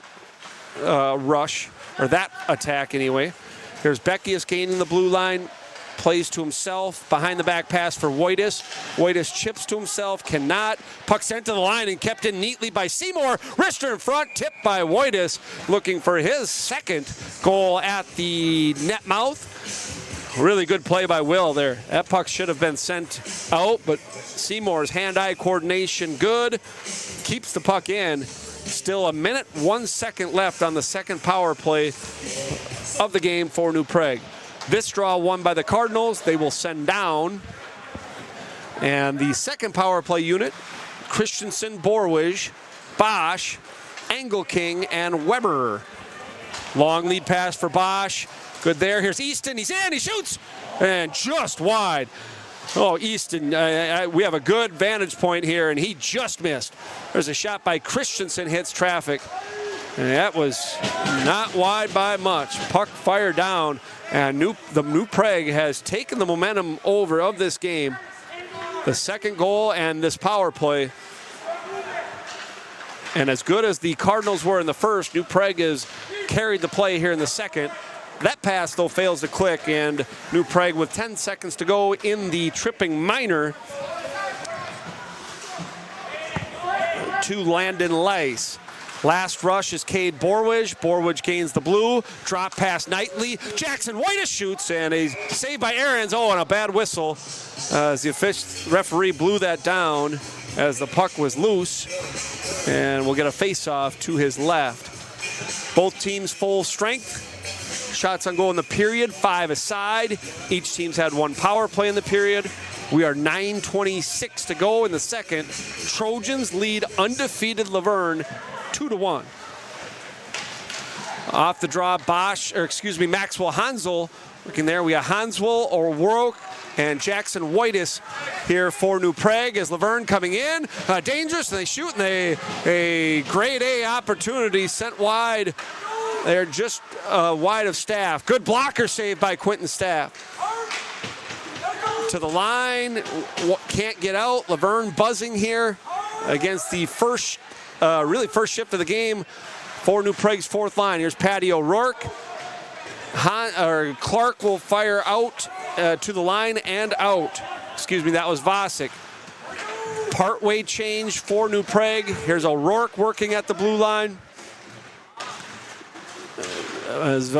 rush, or that attack anyway. Here's Beckius gaining the blue line. Plays to himself, behind the back pass for Wojtis. Wojtis chips to himself, cannot. Puck sent to the line and kept in neatly by Seymour. Wrister in front, tipped by Wojtis, looking for his second goal at the net mouth. Really good play by Will there. That puck should have been sent out, but Seymour's hand-eye coordination good. Keeps the puck in. Still a minute, 1 second left on the second power play of the game for New Prague. This draw won by the Cardinals. They will send down. And the second power play unit, Christensen, Borwij, Bosch, Engelking, and Weber. Long lead pass for Bosch. Good there. Here's Easton. He's in. He shoots. And just wide. Oh, Easton, we have a good vantage point here, and he just missed. There's a shot by Christensen, hits traffic. And that was not wide by much. Puck fired down. And the New Prague has taken the momentum over of this game. The second goal and this power play. And as good as the Cardinals were in the first, New Prague has carried the play here in the second. That pass, though, fails to click, and New Prague with 10 seconds to go in the tripping minor to Landon Lice. Last rush is Cade Borwij. Borwij gains the blue. Drop pass Knightley. Jackson Wojtis shoots, and a save by Ahrens. Oh, and a bad whistle as the referee blew that down as the puck was loose. And we'll get a face-off to his left. Both teams full strength. Shots on goal in the period, 5 aside. Each team's had one power play in the period. We are 9:26 to go in the second. Trojans lead undefeated Luverne 2-1. Off the draw, Maxwell Hansel. Looking there, we have Hansel, O'Rourke, and Jackson Wojtis here for New Prague as Luverne coming in. Dangerous, and they shoot, and a grade A opportunity sent wide. They're just wide of Staff. Good blocker save by Quentin Staff. To the line, can't get out. Luverne buzzing here against the first shift of the game for New Prague's fourth line. Here's Patty O'Rourke. Clark will fire out to the line and out. Excuse me, that was Vasic. Partway change for New Prague. Here's O'Rourke working at the blue line.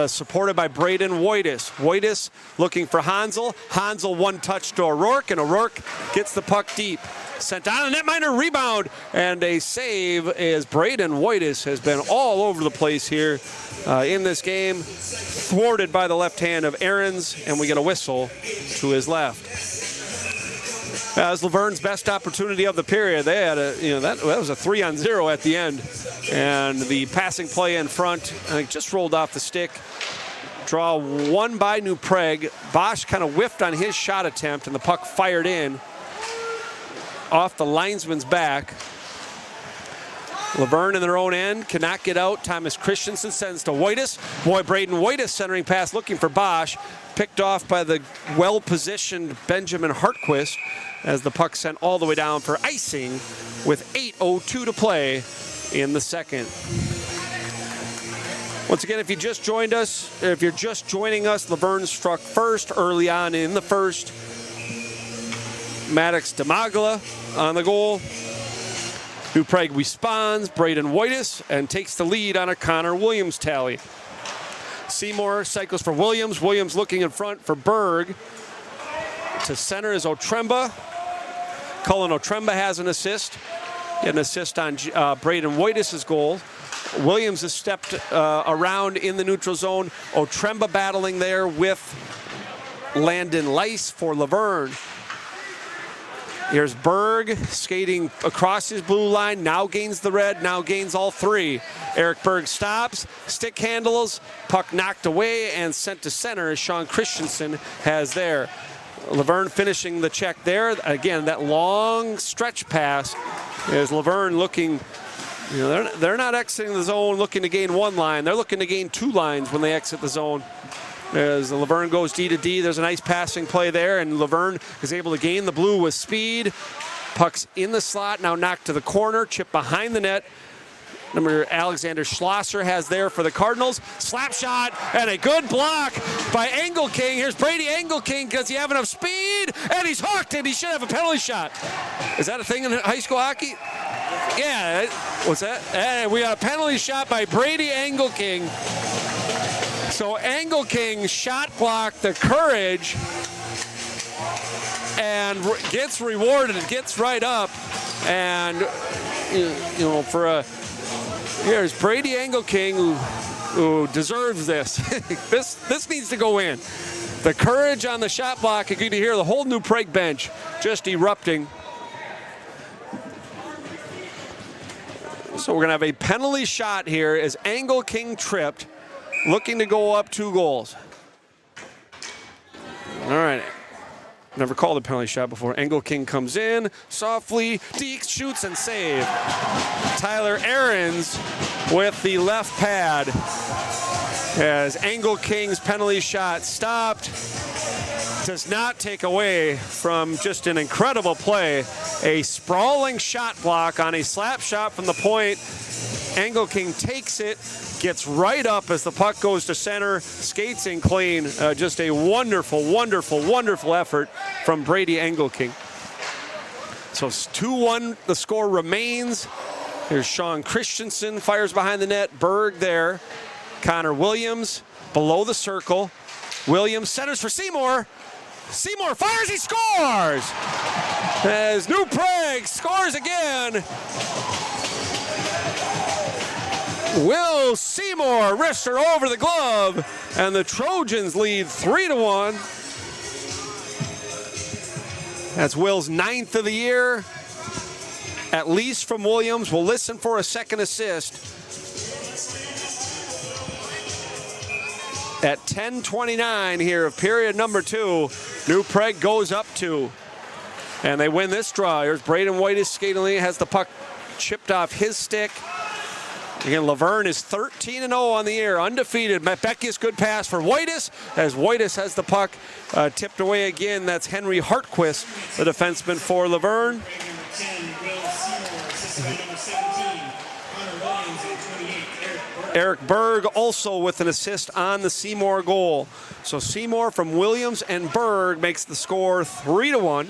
Supported by Braden Wojtis. Wojtis looking for Hansel. Hansel one touch to O'Rourke, and O'Rourke gets the puck deep. Sent down a netminder, rebound, and a save as Braden Wojtis has been all over the place here in this game. Thwarted by the left hand of Ahrens, and we get a whistle to his left. That was Luverne's best opportunity of the period. They had that was a 3-on-0 at the end. And the passing play in front, I think, just rolled off the stick. Draw one by New Prague. Bosch kind of whiffed on his shot attempt, and the puck fired in off the linesman's back. Luverne in their own end cannot get out. Thomas Christensen sends to Wojtis. Braden Wojtis centering pass looking for Bosch. Picked off by the well-positioned Benjamin Hartquist as the puck sent all the way down for icing with 8:02 to play in the second. Once again, if you just joined us, if you're just joining us, Luverne struck first early on in the first. Maddox Damagla on the goal. New Prague responds, Braden Whitus, and takes the lead on a Connor Williams tally. Seymour cycles for Williams. Williams looking in front for Berg. To center is Otremba. Cullen Otremba has an assist. He had an assist on Braden Whitus' goal. Williams has stepped around in the neutral zone. Otremba battling there with Landon Leiss for Luverne. Here's Berg skating across his blue line, now gains the red, now gains all three. Eric Berg stops, stick handles, puck knocked away and sent to center as Sean Christensen has there. Luverne finishing the check there. Again, that long stretch pass is Luverne looking, they're not exiting the zone looking to gain one line. They're looking to gain two lines when they exit the zone. As Luverne goes D to D, there's a nice passing play there, and Luverne is able to gain the blue with speed. Puck's in the slot, now knocked to the corner, chip behind the net. Number Alexander Schlosser has there for the Cardinals. Slap shot and a good block by Engelking. Here's Brady Engelking. Does he have enough speed? And he's hooked, and he should have a penalty shot. Is that a thing in high school hockey? Yeah. What's that? And we got a penalty shot by Brady Engelking. So Engelking shot blocked the Courage and gets rewarded. Gets right up, and here's Brady Engelking who deserves this. This needs to go in. The Courage on the shot block. You can hear the whole New Prague bench just erupting. So we're gonna have a penalty shot here as Engelking tripped, looking to go up 2 goals. All right. Never called a penalty shot before. Engelking comes in softly. Deeks shoots and save. Tyler Ahrens with the left pad as Engelking's penalty shot stopped. Does not take away from just an incredible play. A sprawling shot block on a slap shot from the point. Engelking takes it, gets right up as the puck goes to center, skates in clean. Just a wonderful, wonderful, wonderful effort from Brady Engelking. So 2-1, the score remains. Here's Sean Christensen, fires behind the net. Berg there. Connor Williams below the circle. Williams centers for Seymour. Seymour fires, he scores! As New Prague scores again. Will Seymour wrister over the glove, and the Trojans lead 3-1. That's Will's 9th of the year, at least from Williams. We'll listen for a second assist. At 10:29 here of period number 2, New Prague goes up 2, and they win this draw. Here's Braden Whitus skating, has the puck chipped off his stick. Again, Luverne is 13-0 on the year, undefeated. Becky's good pass for Whitus, as Whitus has the puck tipped away again. That's Henry Hartquist, the defenseman for Luverne. Eric Berg also with an assist on the Seymour goal. So Seymour from Williams and Berg makes the score 3-1.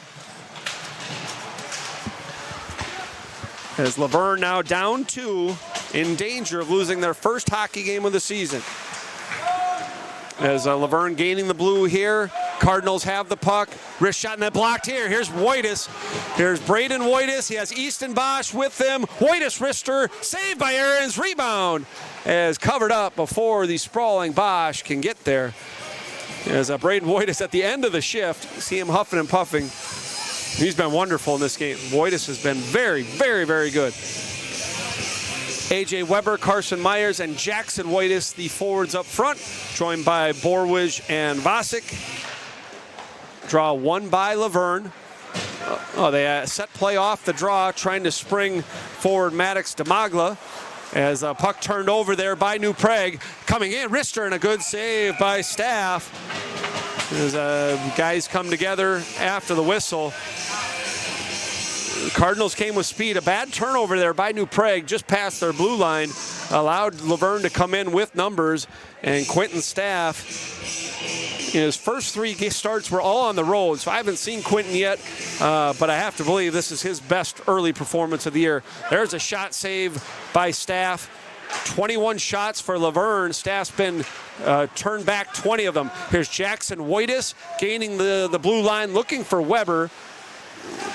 As Luverne now down 2, in danger of losing their first hockey game of the season. As Luverne gaining the blue here. Cardinals have the puck. Wrist shot and that blocked here. Here's Whitus. Here's Braden Whitus. He has Easton Bosch with him. Whitus wrister. Saved by Ahrens. Rebound. As covered up before the sprawling Bosch can get there. As Braden Whitus at the end of the shift. See him huffing and puffing. He's been wonderful in this game. Whitus has been very, very, very good. A.J. Weber, Carson Myers, and Jackson Whitus, the forwards up front, joined by Borwij and Vasek. Draw won by Luverne. They set play off the draw, trying to spring forward Maddox Damagla. As a puck turned over there by New Prague. Coming in, wrister, and a good save by Staff. As guys come together after the whistle. The Cardinals came with speed. A bad turnover there by New Prague just past their blue line allowed Luverne to come in with numbers, and Quentin Staff, his first 3 starts were all on the road, so I haven't seen Quentin yet, but I have to believe this is his best early performance of the year. There's a shot save by Staff. 21 shots for Luverne. Staff's been turned back 20 of them. Here's Jackson Wojtis gaining the blue line, looking for Weber.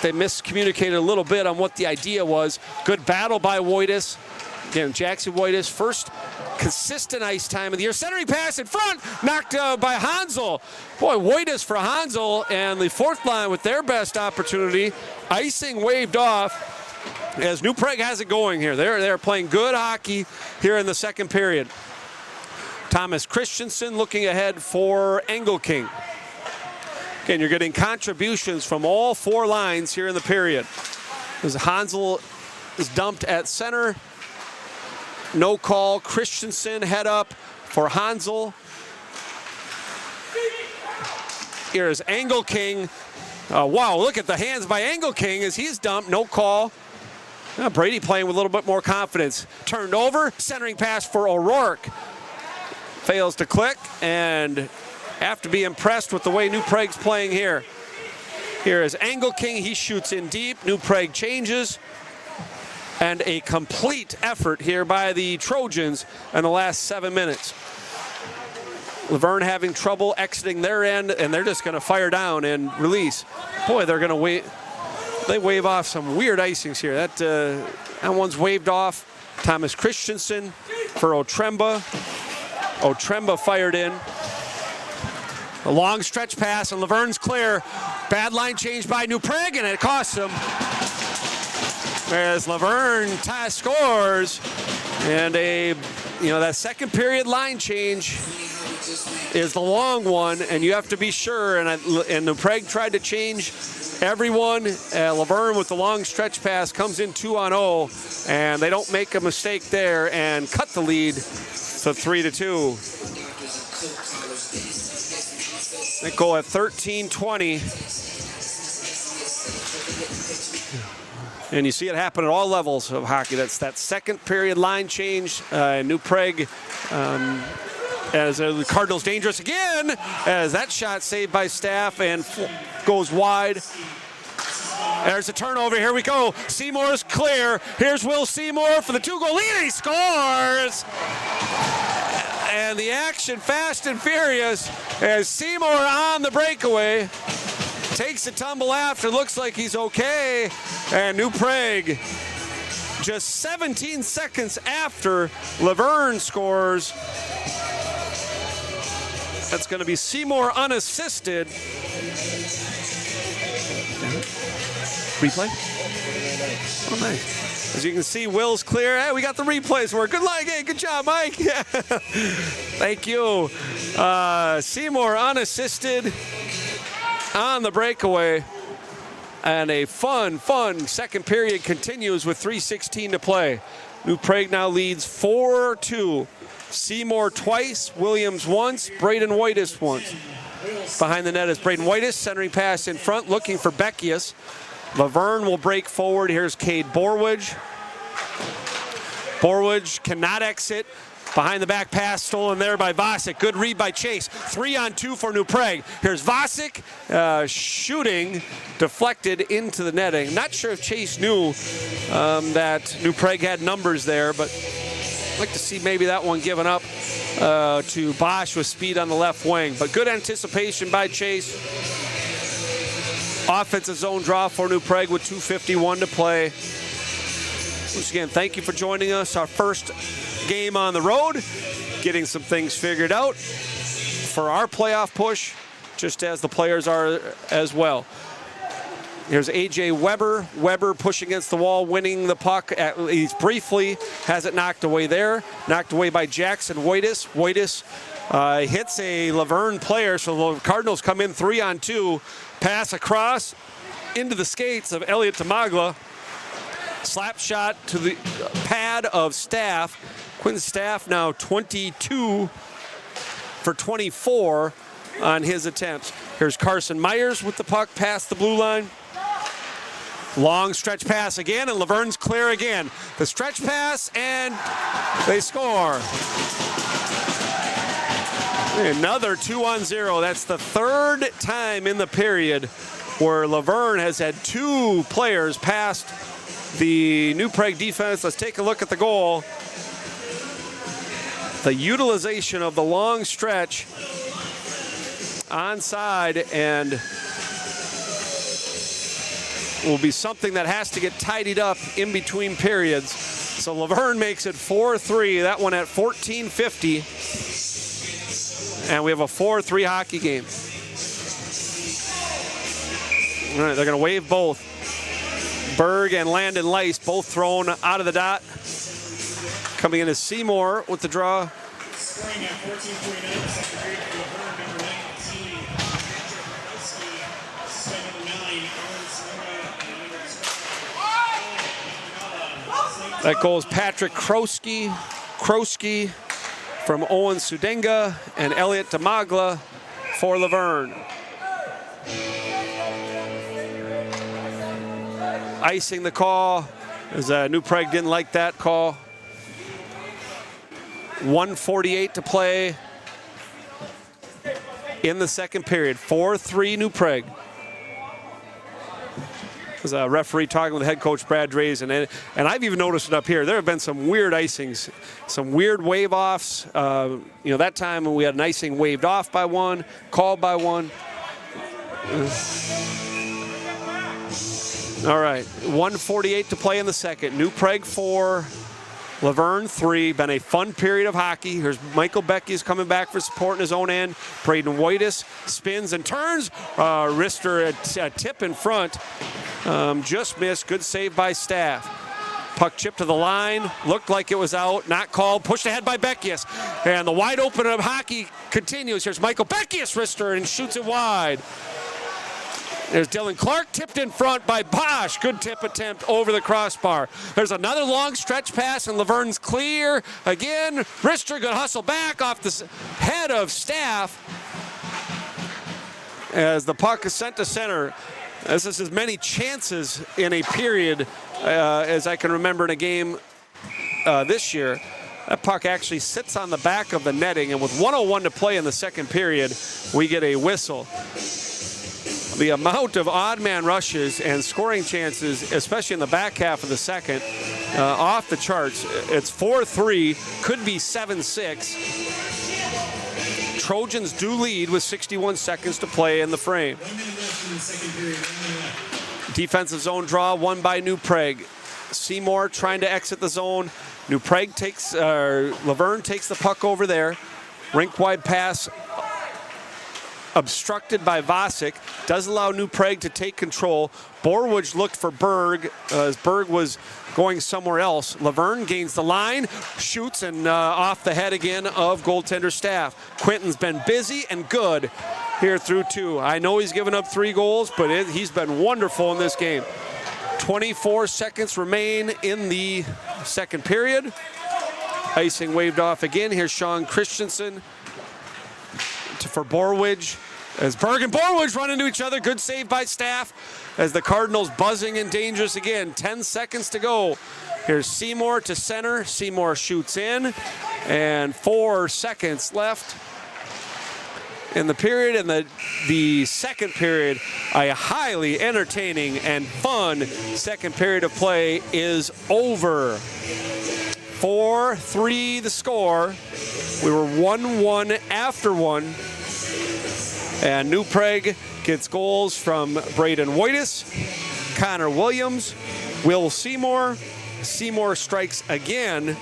They miscommunicated a little bit on what the idea was. Good battle by Wojtis. Again, Jackson Wojtis, first consistent ice time of the year. Centering pass in front, knocked by Hansel. Boy, Wojtis for Hansel, and the fourth line with their best opportunity. Icing waved off as New Prague has it going here. They're playing good hockey here in the second period. Thomas Christensen looking ahead for Engelking. Again, you're getting contributions from all 4 lines here in the period. As Hansel is dumped at center. No call. Christensen head up for Hansel. Here's Engelking. Wow, look at the hands by Engelking as he's dumped. No call. Brady playing with a little bit more confidence. Turned over. Centering pass for O'Rourke. Fails to click, and have to be impressed with the way New Prague's playing here. Here is Engelking. He shoots in deep. New Prague changes. And a complete effort here by the Trojans in the last 7 minutes. Luverne having trouble exiting their end, and they're just going to fire down and release. Boy, they're going to wait. They wave off some weird icings here. That one's waved off. Thomas Christensen for Otremba. Otremba fired in. A long stretch pass, and Luverne's clear. Bad line change by New Prague, and it costs them. As Luverne scores, and that second period line change is the long one, and you have to be sure. And New Prague tried to change everyone. Luverne with the long stretch pass comes in 2-on-0, and they don't make a mistake there and cut the lead to 3-2. They go at 13-20. And you see it happen at all levels of hockey. That's that second period line change. New Prague, as the Cardinals dangerous again, as that shot saved by Staff and goes wide. There's a turnover. Here we go. Seymour is clear. Here's Will Seymour for the 2-goal lead, and he scores. And the action fast and furious as Seymour on the breakaway. Takes a tumble after, looks like he's okay. And New Prague, just 17 seconds after Luverne scores. That's going to be Seymour unassisted. Replay? Oh, nice. As you can see, Will's clear. Hey, we got the replays work. Good luck. Hey, good job, Mike. Yeah. Thank you. Seymour unassisted on the breakaway. And a fun second period continues with 3:16 to play. New Prague now leads 4-2. Seymour twice, Williams once, Braden Wojtis once. Behind the net is Braden Wojtis, centering pass in front, looking for Beckius. Luverne will break forward. Here's Cade Borwidge. Borwidge cannot exit. Behind the back pass stolen there by Vasic. Good read by Chase. 3-on-2 for New Prague. Here's Vasic shooting, deflected into the netting. Not sure if Chase knew that New Prague had numbers there, but I'd like to see maybe that one given up to Bosch with speed on the left wing. But good anticipation by Chase. Offensive zone draw for New Prague with 2:51 to play. Once again, thank you for joining us. Our first game on the road, getting some things figured out for our playoff push, just as the players are as well. Here's A.J. Weber. Weber pushing against the wall, winning the puck at least briefly. Has it knocked away there. Knocked away by Jackson Wojtis. Wojtis hits a Luverne player, so the Cardinals come in 3-on-2. Pass across into the skates of Elliot Tamagla. Slap shot to the pad of Staff. Quinn Staff now 22 for 24 on his attempts. Here's Carson Myers with the puck past the blue line. Long stretch pass again, and Luverne's clear again. The stretch pass, and they score. Another 2-on-0. That's the third time in the period where Luverne has had two players past the New Prague defense. Let's take a look at the goal. The utilization of the long stretch onside, and will be something that has to get tidied up in between periods. So Luverne makes it 4-3. That one at 14:50. And we have a 4-3 hockey game. All right, they're going to wave both. Berg and Landon Leiss both thrown out of the dot. Coming in is Seymour with the draw. Scoring at 14:49, second period for Luverne, number 19, number 9, That goal is Patrick Kroski from Owen Sudenga and Elliot Damagla for Luverne. Icing the call, as New Prague didn't like that call. 1:48 to play in the second period. 4-3 New Prague. There's a referee talking with head coach Brad Drazen, and I've even noticed it up here. There have been some weird icings, some weird wave-offs. That time when we had an icing waved off by one, called by one. All right, 1:48 to play in the second. New Prague 4, Luverne 3. Been a fun period of hockey. Here's Michael Becky's coming back for support in his own end. Braden Whitus spins and turns. Rister a tip in front. Just missed. Good save by Staff. Puck chipped to the line. Looked like it was out. Not called. Pushed ahead by Beckius. And the wide open of hockey continues. Here's Michael Beckius, Rister, and shoots it wide. There's Dylan Clark, tipped in front by Bosch. Good tip attempt over the crossbar. There's another long stretch pass, and Luverne's clear. Again, Rister gonna hustle back off the head of Staff as the puck is sent to center. This is as many chances in a period as I can remember in a game this year. That puck actually sits on the back of the netting, and with 1:01 to play in the second period, we get a whistle. The amount of odd man rushes and scoring chances, especially in the back half of the second, off the charts. It's 4-3, could be 7-6. Trojans do lead with 61 seconds to play in the frame. Defensive zone draw won by New Prague. Seymour trying to exit the zone. Luverne takes the puck over there. Rink-wide pass obstructed by Vasic. Does allow New Prague to take control. Borwidge looked for Berg as Berg was going somewhere else. Luverne gains the line, shoots, and off the head again of goaltender Staff. Quinton's been busy and good here through two. I know he's given up 3 goals, but he's been wonderful in this game. 24 seconds remain in the second period. Icing waved off again. Here's Sean Christensen for Borwidge. As Berg and Borwidge run into each other. Good save by Staff as the Cardinals buzzing and dangerous again. 10 seconds to go. Here's Seymour to center. Seymour shoots in, and 4 seconds left in the period. And the second period, a highly entertaining and fun second period of play is over. 4-3 the score. We were 1-1 after one. And New Prague gets goals from Braden Whitus, Connor Williams, Will Seymour. Seymour strikes again.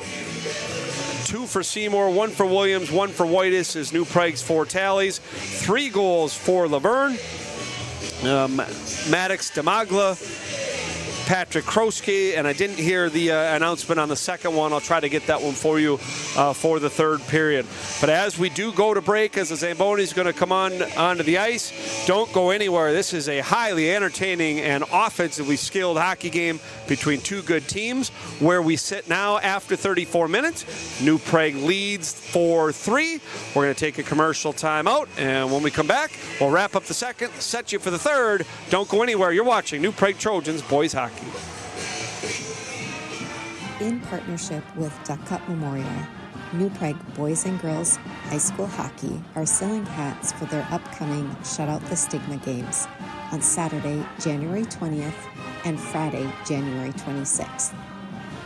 2 for Seymour, 1 for Williams, 1 for Whitus is New Prague's 4 tallies. 3 goals for Luverne. Maddox Damagla, Patrick Kroski, and I didn't hear the announcement on the second one. I'll try to get that one for you for the third period. But as we do go to break, as the Zamboni's going to come onto the ice, don't go anywhere. This is a highly entertaining and offensively skilled hockey game between two good teams. Where we sit now after 34 minutes, New Prague leads 4-3. We're going to take a commercial timeout, and when we come back, we'll wrap up the second, set you for the third. Don't go anywhere. You're watching New Prague Trojans Boys Hockey. hockey. In partnership with Duck Cup Memorial, New Prague Boys and Girls High School Hockey are selling hats for their upcoming Shut Out the Stigma games on Saturday, January 20th and Friday, January 26th.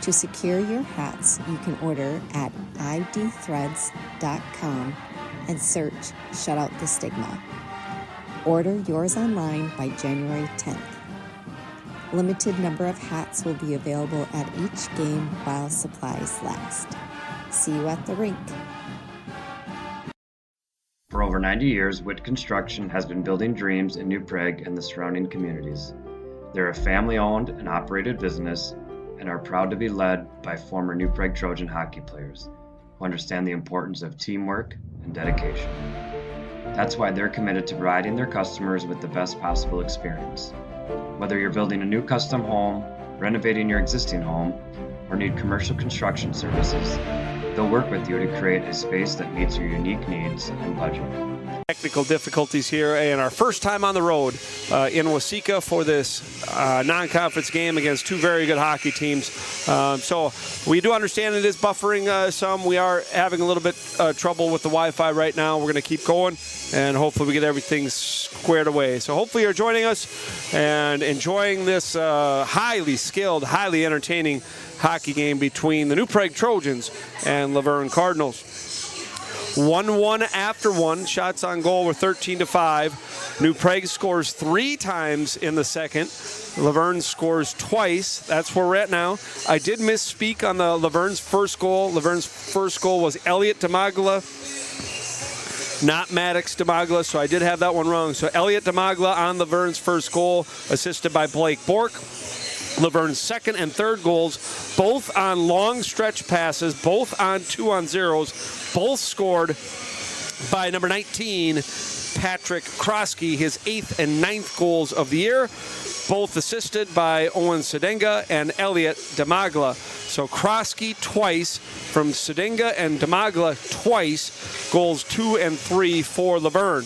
To secure your hats, you can order at idthreads.com and search Shut Out the Stigma. Order yours online by January 10th. Limited number of hats will be available at each game while supplies last. See you at the rink. For over 90 years, Witt Construction has been building dreams in New Prague and the surrounding communities. They're a family-owned and operated business and are proud to be led by former New Prague Trojan hockey players who understand the importance of teamwork and dedication. That's why they're committed to providing their customers with the best possible experience. Whether you're building a new custom home, renovating your existing home, or need commercial construction services, they'll work with you to create a space that meets your unique needs and budget. Technical difficulties here, and our first time on the road in Waseca for this non-conference game against two very good hockey teams. So we do understand it is buffering some. We are having a little bit trouble with the Wi-Fi right now. We're going to keep going, and hopefully we get everything squared away. So hopefully you're joining us and enjoying this highly skilled, highly entertaining hockey game between the New Prague Trojans and Luverne Cardinals. 1-1 after one. Shots on goal were 13-5. New Prague scores 3 times in the second. Luverne scores twice. That's where we're at now. I did misspeak on the Luverne's first goal. Luverne's first goal was Elliot Damagla, not Maddox Damagla, so I did have that one wrong. So Elliot Damagla on Luverne's first goal, assisted by Blake Bork. Luverne's second and third goals, both on long stretch passes, both on 2-on-0s, both scored by number 19, Patrick Kroski, his 8th and 9th goals of the year, both assisted by Owen Sedenga and Elliot Damagla. So Kroski twice from Sedenga and Damagla twice, goals 2 and 3 for Luverne.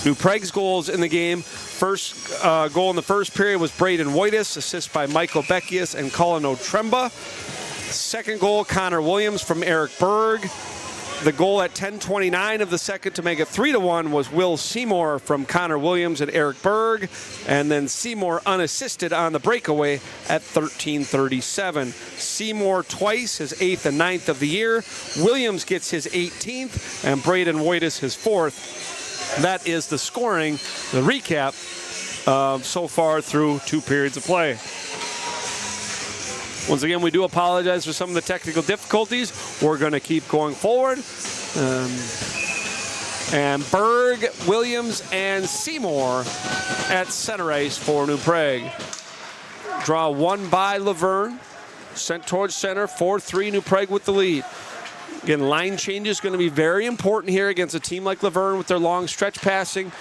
New Prague's goals in the game. First goal in the first period was Braden Wojtis, assist by Michael Beckius and Colin Otremba. Second goal, Connor Williams from Eric Berg. The goal at 10:29 of the second to make it 3-1 was Will Seymour from Connor Williams and Eric Berg. And then Seymour unassisted on the breakaway at 13:37. Seymour twice, his 8th and 9th of the year. Williams gets his 18th and Braden Wojtis his 4th. That is the scoring, the recap so far through 2 periods of play. Once again, we do apologize for some of the technical difficulties. We're going to keep going forward. And Berg, Williams, and Seymour at center ice for New Prague. Draw one by Luverne, sent towards center, 4-3, New Prague with the lead. Again, line change is going to be very important here against a team like Luverne with their long stretch passing.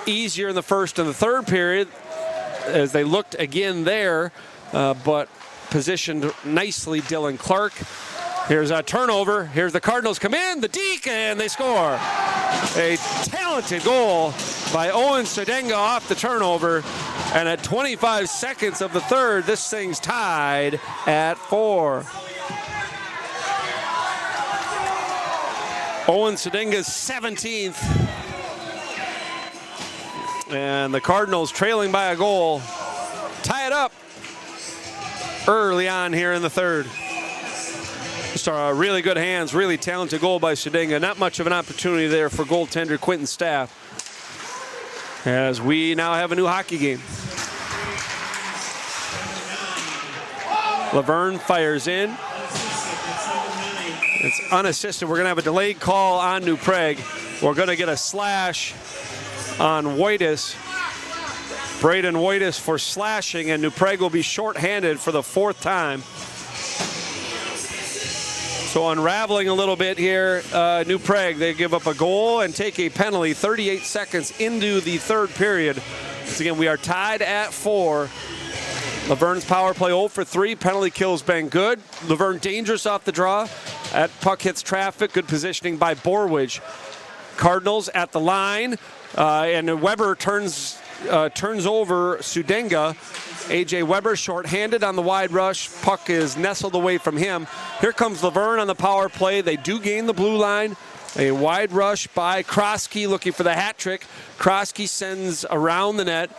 Easier in the first and the third period as they looked again there, but positioned nicely Dylan Clark. Here's a turnover. Here's the Cardinals come in, the deke, and they score. A talented goal by Owen Sedenga off the turnover. And at 25 seconds of the third, this thing's tied at 4. Owen Sedenga's 17th. And the Cardinals trailing by a goal. Tie it up early on here in the third. Just really good hands, really talented goal by Sedenga. Not much of an opportunity there for goaltender Quentin Staff. As we now have a new hockey game. Luverne fires in. It's unassisted. We're going to have a delayed call on New Prague. We're going to get a slash on Wojtis. Braden Wojtis for slashing, and New Prague will be shorthanded for the 4th time. So unraveling a little bit here, New Prague, they give up a goal and take a penalty 38 seconds into the third period. Once again, we are tied at 4. Luverne's power play 0 for 3. Penalty kill's been good. Luverne dangerous off the draw. That puck hits traffic. Good positioning by Borwidge. Cardinals at the line, and Weber turns over Sedenga. A.J. Weber short-handed on the wide rush. Puck is nestled away from him. Here comes Luverne on the power play. They do gain the blue line. A wide rush by Kroski looking for the hat trick. Kroski sends around the net.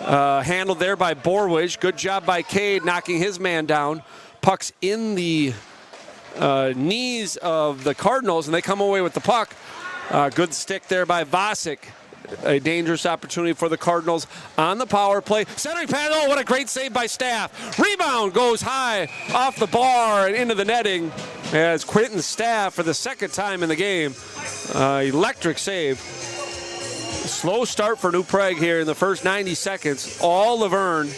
Handled there by Borwich. Good job by Cade knocking his man down. Puck's in the knees of the Cardinals, and they come away with the puck. Good stick there by Vasic. A dangerous opportunity for the Cardinals on the power play. Centering pass, oh, what a great save by Staff. Rebound goes high off the bar and into the netting as Quentin Staff, for the second time in the game, electric save. Slow start for New Prague here in the first 90 seconds. All Luverne.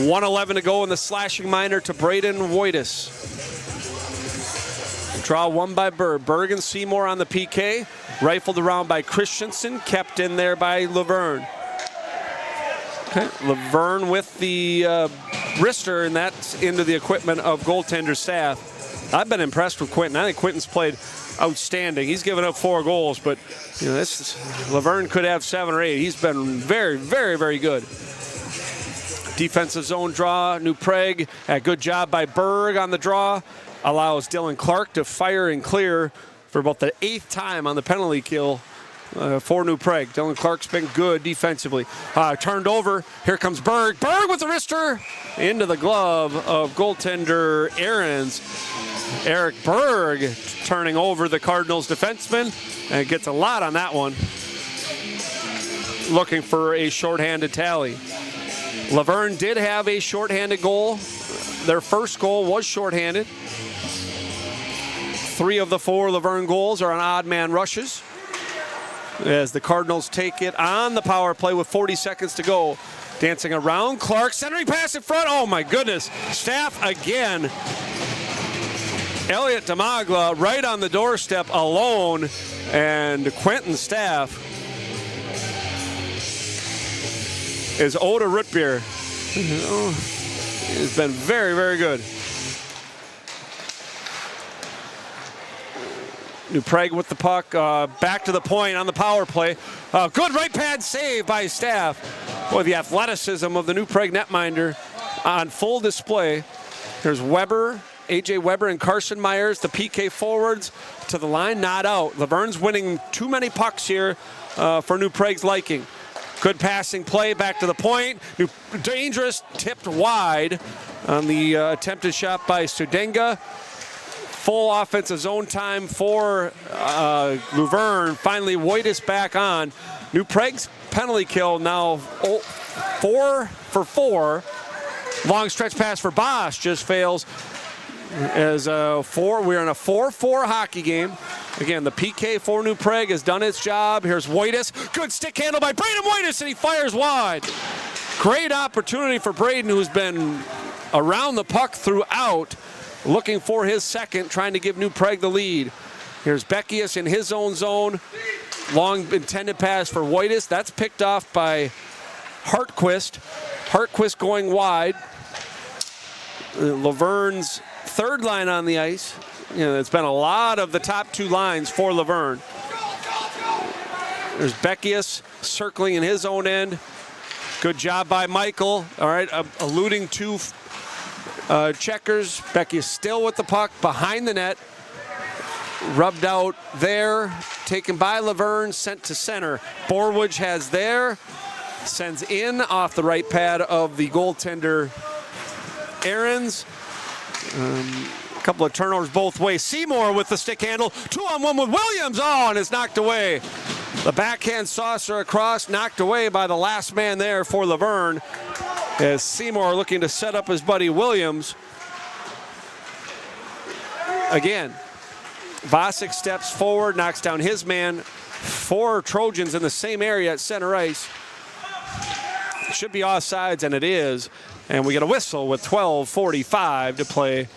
.111 to go in the slashing minor to Braden Wojtas. Draw won by Berg. Berg and Seymour on the PK. Rifled around by Christensen. Kept in there by Luverne. Okay, Luverne with the wrister, and that's into the equipment of goaltender Staff. I've been impressed with Quentin. I think Quentin's played outstanding. He's given up 4 goals, but you know, Luverne could have 7 or 8. He's been very, very, very good. Defensive zone draw. New Prague. A good job by Berg on the draw. Allows Dylan Clark to fire and clear for about the 8th time on the penalty kill for New Prague. Dylan Clark's been good defensively. Turned over. Here comes Berg. Berg with the wrister into the glove of goaltender Ahrens. Eric Berg turning over the Cardinals defenseman and gets a lot on that one. Looking for a shorthanded tally. Luverne did have a shorthanded goal. Their first goal was shorthanded. 3 of the 4 Luverne goals are on odd man rushes as the Cardinals take it on the power play with 40 seconds to go. Dancing around Clark, centering pass in front. Oh my goodness. Staff again. Elliot Damagla right on the doorstep alone, and Quentin Staff is Oda Rootbeer. It's been very, very good. New Prague with the puck, back to the point on the power play. Good right pad save by Staff. Boy, the athleticism of the New Prague netminder on full display. There's Weber, A.J. Weber and Carson Myers, the PK forwards to the line, not out. Luverne's winning too many pucks here for New Prague's liking. Good passing play, back to the point. Dangerous, tipped wide on the attempted shot by Studenga. Full offensive zone time for Luverne. Finally, Wojtas back on. New Prague's penalty kill now 4 for 4. Long stretch pass for Bosch just fails. As we're in a 4-4 hockey game. Again, the PK for New Prague has done its job. Here's Wojtas. Good stick handle by Braden Wojtas, and he fires wide. Great opportunity for Braden, who's been around the puck throughout, looking for his second, trying to give New Prague the lead. Here's Beckius in his own zone. Long intended pass for Wojtas. That's picked off by Hartquist. Hartquist going wide. Luverne's third line on the ice. You know, it's been a lot of the top 2 lines for Luverne. There's Beckius circling in his own end. Good job by Michael. All right, alluding to checkers. Beckius still with the puck behind the net. Rubbed out there. Taken by Luverne, sent to center. Borwich has there. Sends in off the right pad of the goaltender Ahrens. A couple of turnovers both ways. Seymour with the stick handle. 2-on-1 with Williams. Oh, and it's knocked away. The backhand saucer across, knocked away by the last man there for Luverne. As Seymour looking to set up his buddy Williams. Again, Vasic steps forward, knocks down his man. 4 Trojans in the same area at center ice. It should be offsides, and it is. And we get a whistle with 12:45 to play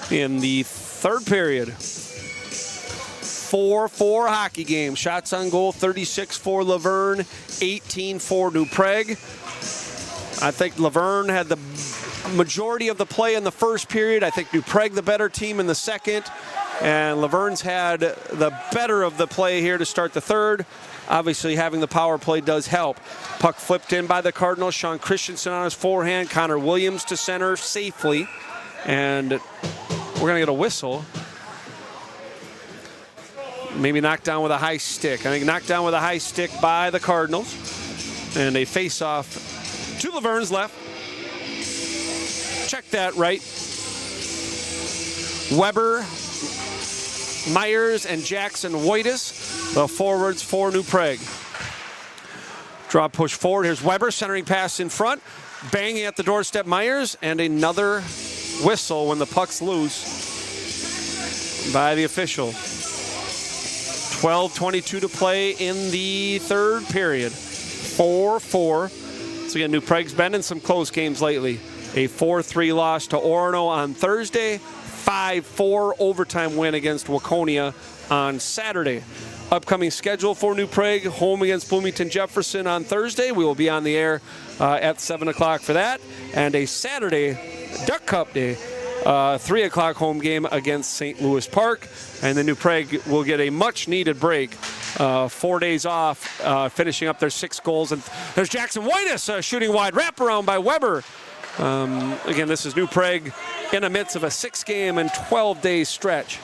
in the third period. 4-4 hockey game. Shots on goal, 36 for Luverne, 18 for New Prague. I think Luverne had the majority of the play in the first period. I think New Prague the better team in the second. And Luverne's had the better of the play here to start the third. Obviously, having the power play does help. Puck flipped in by the Cardinals. Sean Christensen on his forehand. Connor Williams to center safely. And we're going to get a whistle. Maybe knocked down with a high stick. I think knocked down with a high stick by the Cardinals. And a face-off to Luverne's left. Check that right. Weber, Myers, and Jackson Wojtas, the forwards for New Prague. Draw push forward. Here's Weber, centering pass in front. Banging at the doorstep, Myers, and another whistle when the puck's loose by the official. 12:22 to play in the third period. 4-4. So again, New Prague's been in some close games lately. A 4-3 loss to Orono on Thursday. 5-4 overtime win against Waconia on Saturday. Upcoming schedule for New Prague, home against Bloomington Jefferson on Thursday. We will be on the air at 7 o'clock for that. And a Saturday, Duck Cup Day, 3 o'clock home game against St. Louis Park. And then New Prague will get a much-needed break. 4 days off, finishing up their 6 goals. And there's Jackson Wojtas shooting wide, wraparound by Weber. Again, this is New Prague in the midst of a 6-game and 12-day stretch.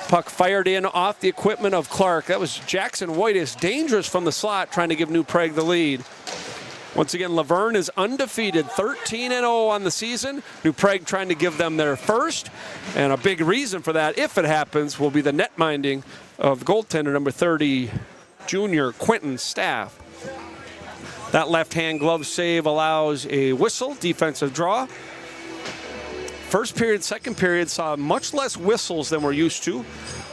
Puck fired in off the equipment of Clark. That was Jackson Wojtas, dangerous from the slot, trying to give New Prague the lead. Once again, Luverne is undefeated, 13-0 on the season. New Prague trying to give them their first. And a big reason for that, if it happens, will be the net minding of goaltender number 30, junior Quentin Staff. That left-hand glove save allows a whistle, defensive draw. First period, second period saw much less whistles than we're used to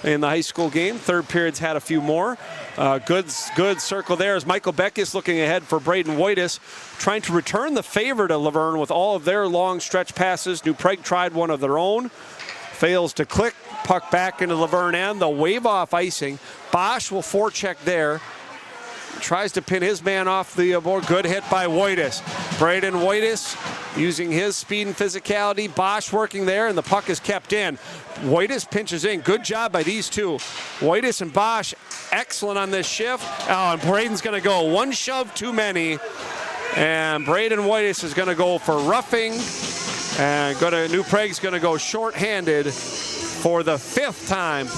in the high school game. Third period's had a few more. Good circle there as Michael Beckis looking ahead for Braden Wojtas, trying to return the favor to Luverne with all of their long stretch passes. New Prague tried one of their own. Fails to click. Puck back into Luverne and the wave-off icing. Bosch will forecheck there. Tries to pin his man off the board. Good hit by Wojtas. Braden Wojtas using his speed and physicality. Bosch working there, and the puck is kept in. Wojtas pinches in. Good job by these two. Wojtas and Bosch, excellent on this shift. Oh, and Braden's going to go. One shove too many. And Braden Wojtas is going to go for roughing. And New Prague's going to go shorthanded for the 5th time.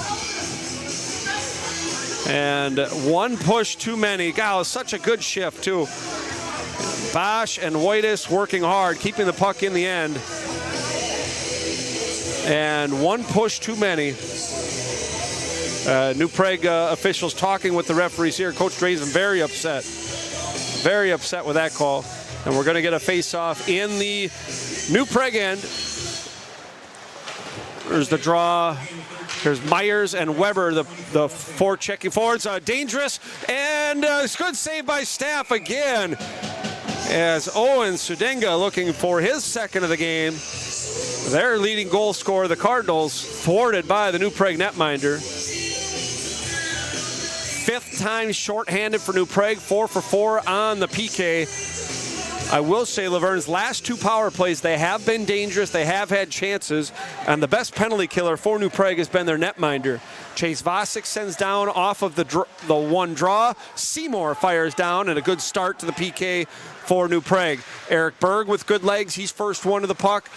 And one push too many. God, it was such a good shift, too. Bosch and Wojtas working hard, keeping the puck in the end. And one push too many. New Prague officials talking with the referees here. Coach Drazen very upset. Very upset with that call. And we're going to get a face-off in the New Prague end. There's the draw. There's Myers and Weber, the checking forwards. Dangerous, and good save by Staff again. As Owen Sudenga looking for his second of the game. Their leading goal scorer, the Cardinals, thwarted by the New Prague netminder. 5th time shorthanded for New Prague, 4 for 4 on the PK. I will say Luverne's last 2 power plays, they have been dangerous, they have had chances, and the best penalty killer for New Prague has been their netminder. Chase Vasic sends down off of the one draw. Seymour fires down, and a good start to the PK for New Prague. Eric Berg with good legs, he's first one to the puck.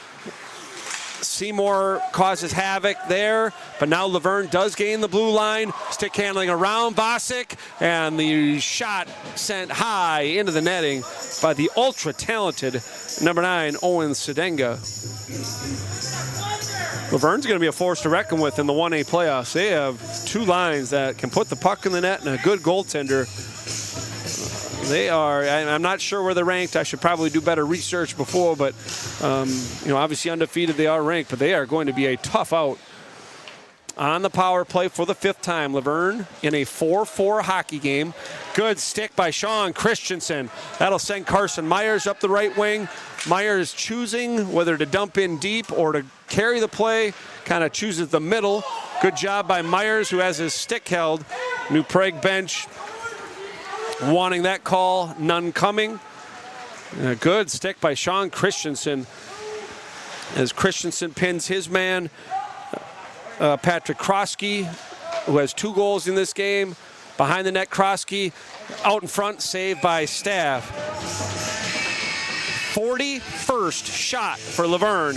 Seymour causes havoc there, but now Luverne does gain the blue line. Stick handling around Vasic, and the shot sent high into the netting by the ultra-talented number 9, Owen Sudenga. Luverne's going to be a force to reckon with in the 1A playoffs. They have 2 lines that can put the puck in the net and a good goaltender. They are, I'm not sure where they're ranked. I should probably do better research before, but obviously undefeated they are ranked, but they are going to be a tough out. On the power play for the 5th time, Luverne in a 4-4 hockey game. Good stick by Sean Christensen. That'll send Carson Myers up the right wing. Myers choosing whether to dump in deep or to carry the play, kind of chooses the middle. Good job by Myers, who has his stick held. New Prague bench wanting that call, none coming. A good stick by Sean Christensen as Christensen pins his man. Patrick Kroski, who has 2 goals in this game. Behind the net, Kroski. Out in front, saved by Staff. 41st shot for Luverne.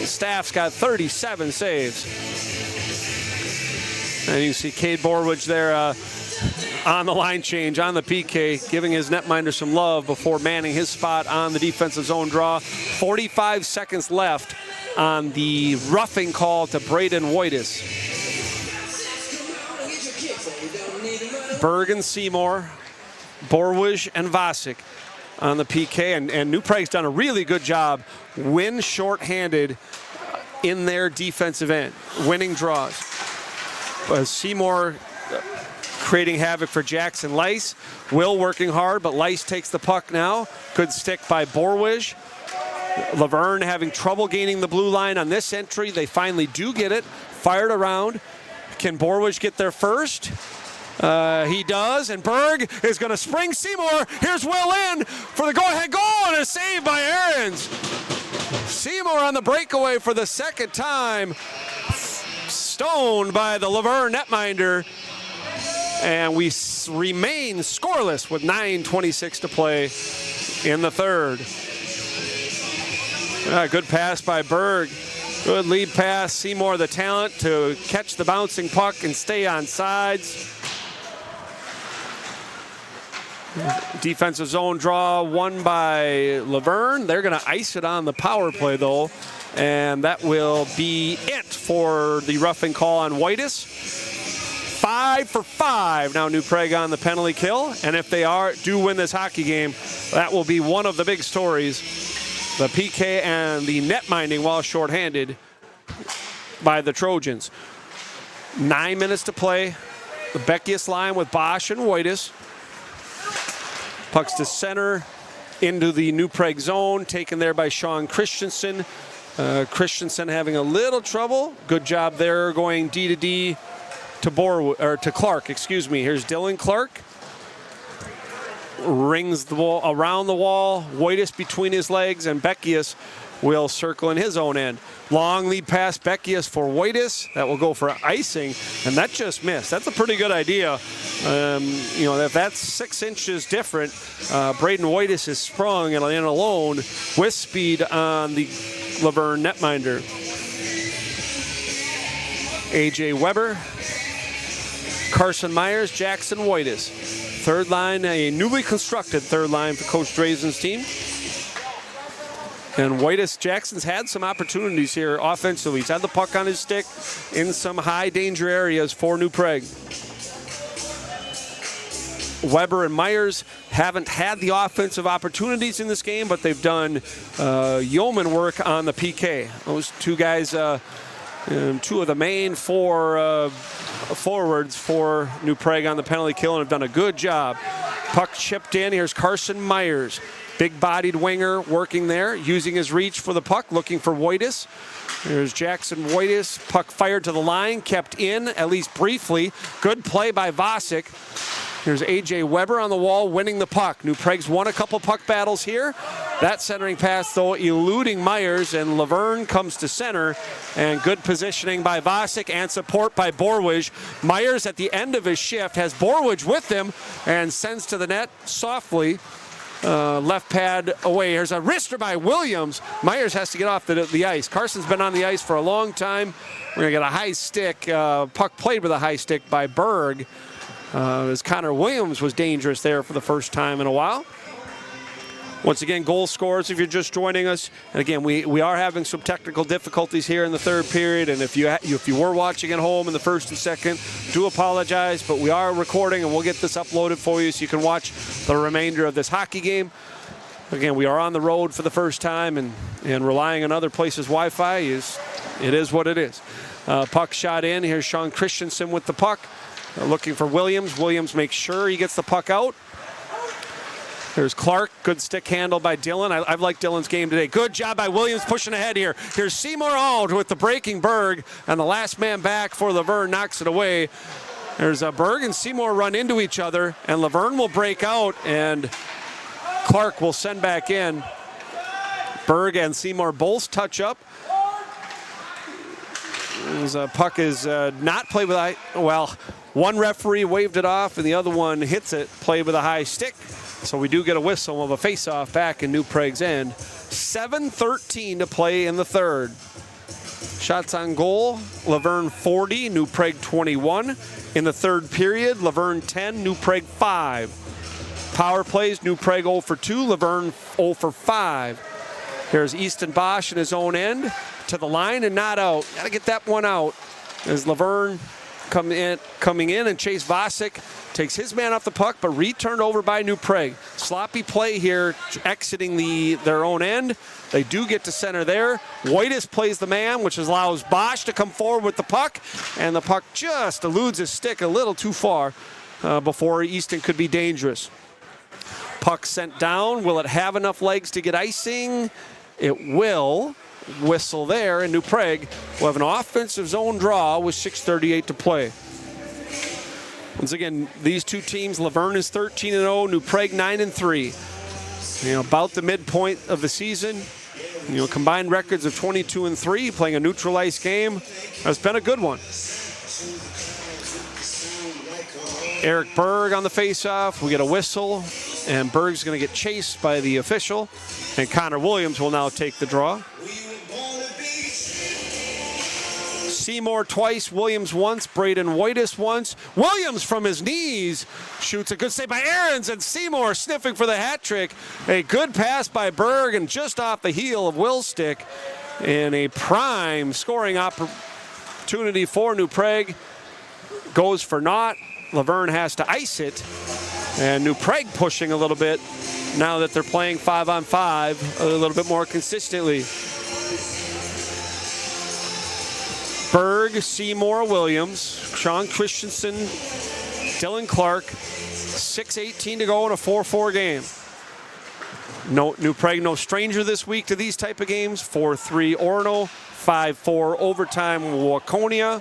Staff's got 37 saves. And you see Cade Borwidge there on the line change, on the PK, giving his netminder some love before manning his spot on the defensive zone draw. 45 seconds left on the roughing call to Braden Wojtas. Berg and Seymour, Borwidge and Vasic on the PK, and New Prague's done a really good job when shorthanded in their defensive end, winning draws. Seymour creating havoc for Jackson Leiss. Will working hard, but Leiss takes the puck now. Good stick by Borwidge. Luverne having trouble gaining the blue line on this entry. They finally do get it. Fired around. Can Borwidge get there first? He does, and Berg is going to spring Seymour. Here's Will in for the go-ahead goal, and a save by Aarons. Seymour on the breakaway for the second time. Stoned by the Luverne netminder. And we remain scoreless with 9:26 to play in the third. Good pass by Berg. Good lead pass. Seymour the talent to catch the bouncing puck and stay on sides. Defensive zone draw won by Luverne. They're going to ice it on the power play, though. And that will be it for the roughing call on Wojtas. 5 for 5 now New Prague on the penalty kill. And if they do win this hockey game, that will be one of the big stories. The PK and the net minding while shorthanded by the Trojans. 9 minutes to play. The Beckius line with Bosch and Wojtas. Pucks to center into the New Prague zone, taken there by Sean Christensen. Christensen having a little trouble. Good job there, going D to D to Clark. Excuse me. Here's Dylan Clark. Rings the ball around the wall. Wojtas between his legs, and Beckius will circle in his own end. Long lead pass, Beckius for Wojtas. That will go for icing, and that just missed. That's a pretty good idea. If that's 6 inches different, Braden Wojtas is sprung and in alone with speed on the Luverne netminder. AJ Weber, Carson Myers, Jackson Wojtas. Third line, a newly constructed third line for Coach Drazen's team. And Wojtas, Jackson's had some opportunities here offensively. He's had the puck on his stick in some high danger areas for New Prague. Weber and Myers haven't had the offensive opportunities in this game, but they've done yeoman work on the PK. Those two guys, two of the main 4 forwards for New Prague on the penalty kill, and have done a good job. Puck chipped in. Here's Carson Myers. Big-bodied winger working there, using his reach for the puck, looking for Wojtas. There's Jackson Wojtas. Puck fired to the line, kept in, at least briefly. Good play by Vasic. Here's A.J. Weber on the wall, winning the puck. New Prague's won a couple puck battles here. That centering pass, though, eluding Myers, and Luverne comes to center. And good positioning by Vasic and support by Borwidge. Myers, at the end of his shift, has Borwidge with him and sends to the net softly. Left pad away. Here's a wrister by Williams. Myers has to get off the ice. Carson's been on the ice for a long time. We're going to get a high stick. Puck played with a high stick by Berg. As Connor Williams was dangerous there for the first time in a while. Once again, goal scorers if you're just joining us. And again, we are having some technical difficulties here in the third period. And if you were watching at home in the first and second, do apologize. But we are recording, and we'll get this uploaded for you so you can watch the remainder of this hockey game. Again, we are on the road for the first time, and relying on other places' Wi-Fi is what it is. Puck shot in. Here's Sean Christensen with the puck. Looking for Williams. Williams makes sure he gets the puck out. There's Clark. Good stick handle by Dylan. I've liked Dylan's game today. Good job by Williams pushing ahead here. Here's Seymour Auld with the breaking Berg, and the last man back for Luverne knocks it away. There's Berg and Seymour run into each other, and Luverne will break out, and Clark will send back in. Berg and Seymour both touch up. Puck is not played with one referee waved it off and the other one hits it, played with a high stick. So we do get a whistle of a face-off back in New Prague's end. 7:13 to play in the third. Shots on goal, Luverne 40, New Prague 21. In the third period, Luverne 10, New Prague 5. Power plays, New Prague 0 for 2, Luverne 0 for 5. Here's Easton Bosch in his own end to the line and not out. Got to get that one out as Luverne coming in and Chase Vasic takes his man off the puck, but returned over by New Prague. Sloppy play here, exiting their own end. They do get to center there. Wojtas plays the man, which allows Bosch to come forward with the puck, and the puck just eludes his stick a little too far before Easton could be dangerous. Puck sent down. Will it have enough legs to get icing? It will. Whistle there, and New Prague will have an offensive zone draw with 6:38 to play. Once again, these two teams, Luverne is 13-0, New Prague 9-3. About the midpoint of the season. Combined records of 22-3, playing a neutral ice game. It's been a good one. Eric Berg on the faceoff. We get a whistle, and Berg's going to get chased by the official, and Connor Williams will now take the draw. Seymour twice, Williams once, Braden Wojtas once. Williams from his knees shoots a good save by Ahrens, and Seymour sniffing for the hat trick. A good pass by Berg, and just off the heel of Will's stick, and a prime scoring opportunity for New Prague. Goes for naught. Luverne has to ice it, and New Prague pushing a little bit now that they're playing 5-on-5 a little bit more consistently. Berg, Seymour, Williams, Sean Christensen, Dylan Clark. 6:18 to go in a 4-4 game. New Prague, no stranger this week to these type of games. 4-3 Orono, 5-4 overtime Waconia,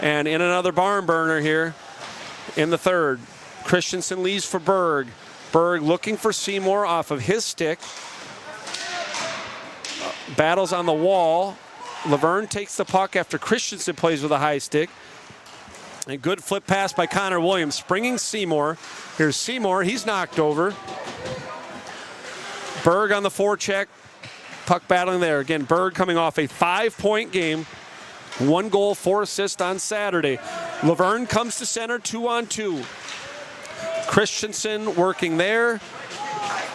and in another barn burner here in the third. Christensen leaves for Berg. Berg looking for Seymour off of his stick. Battles on the wall. Luverne takes the puck after Christensen plays with a high stick. A good flip pass by Connor Williams, springing Seymour. Here's Seymour, he's knocked over. Berg on the forecheck, puck battling there. Again, Berg coming off a 5-point game. 1 goal, 4 assists on Saturday. Luverne comes to center, 2-on-2. Christensen working there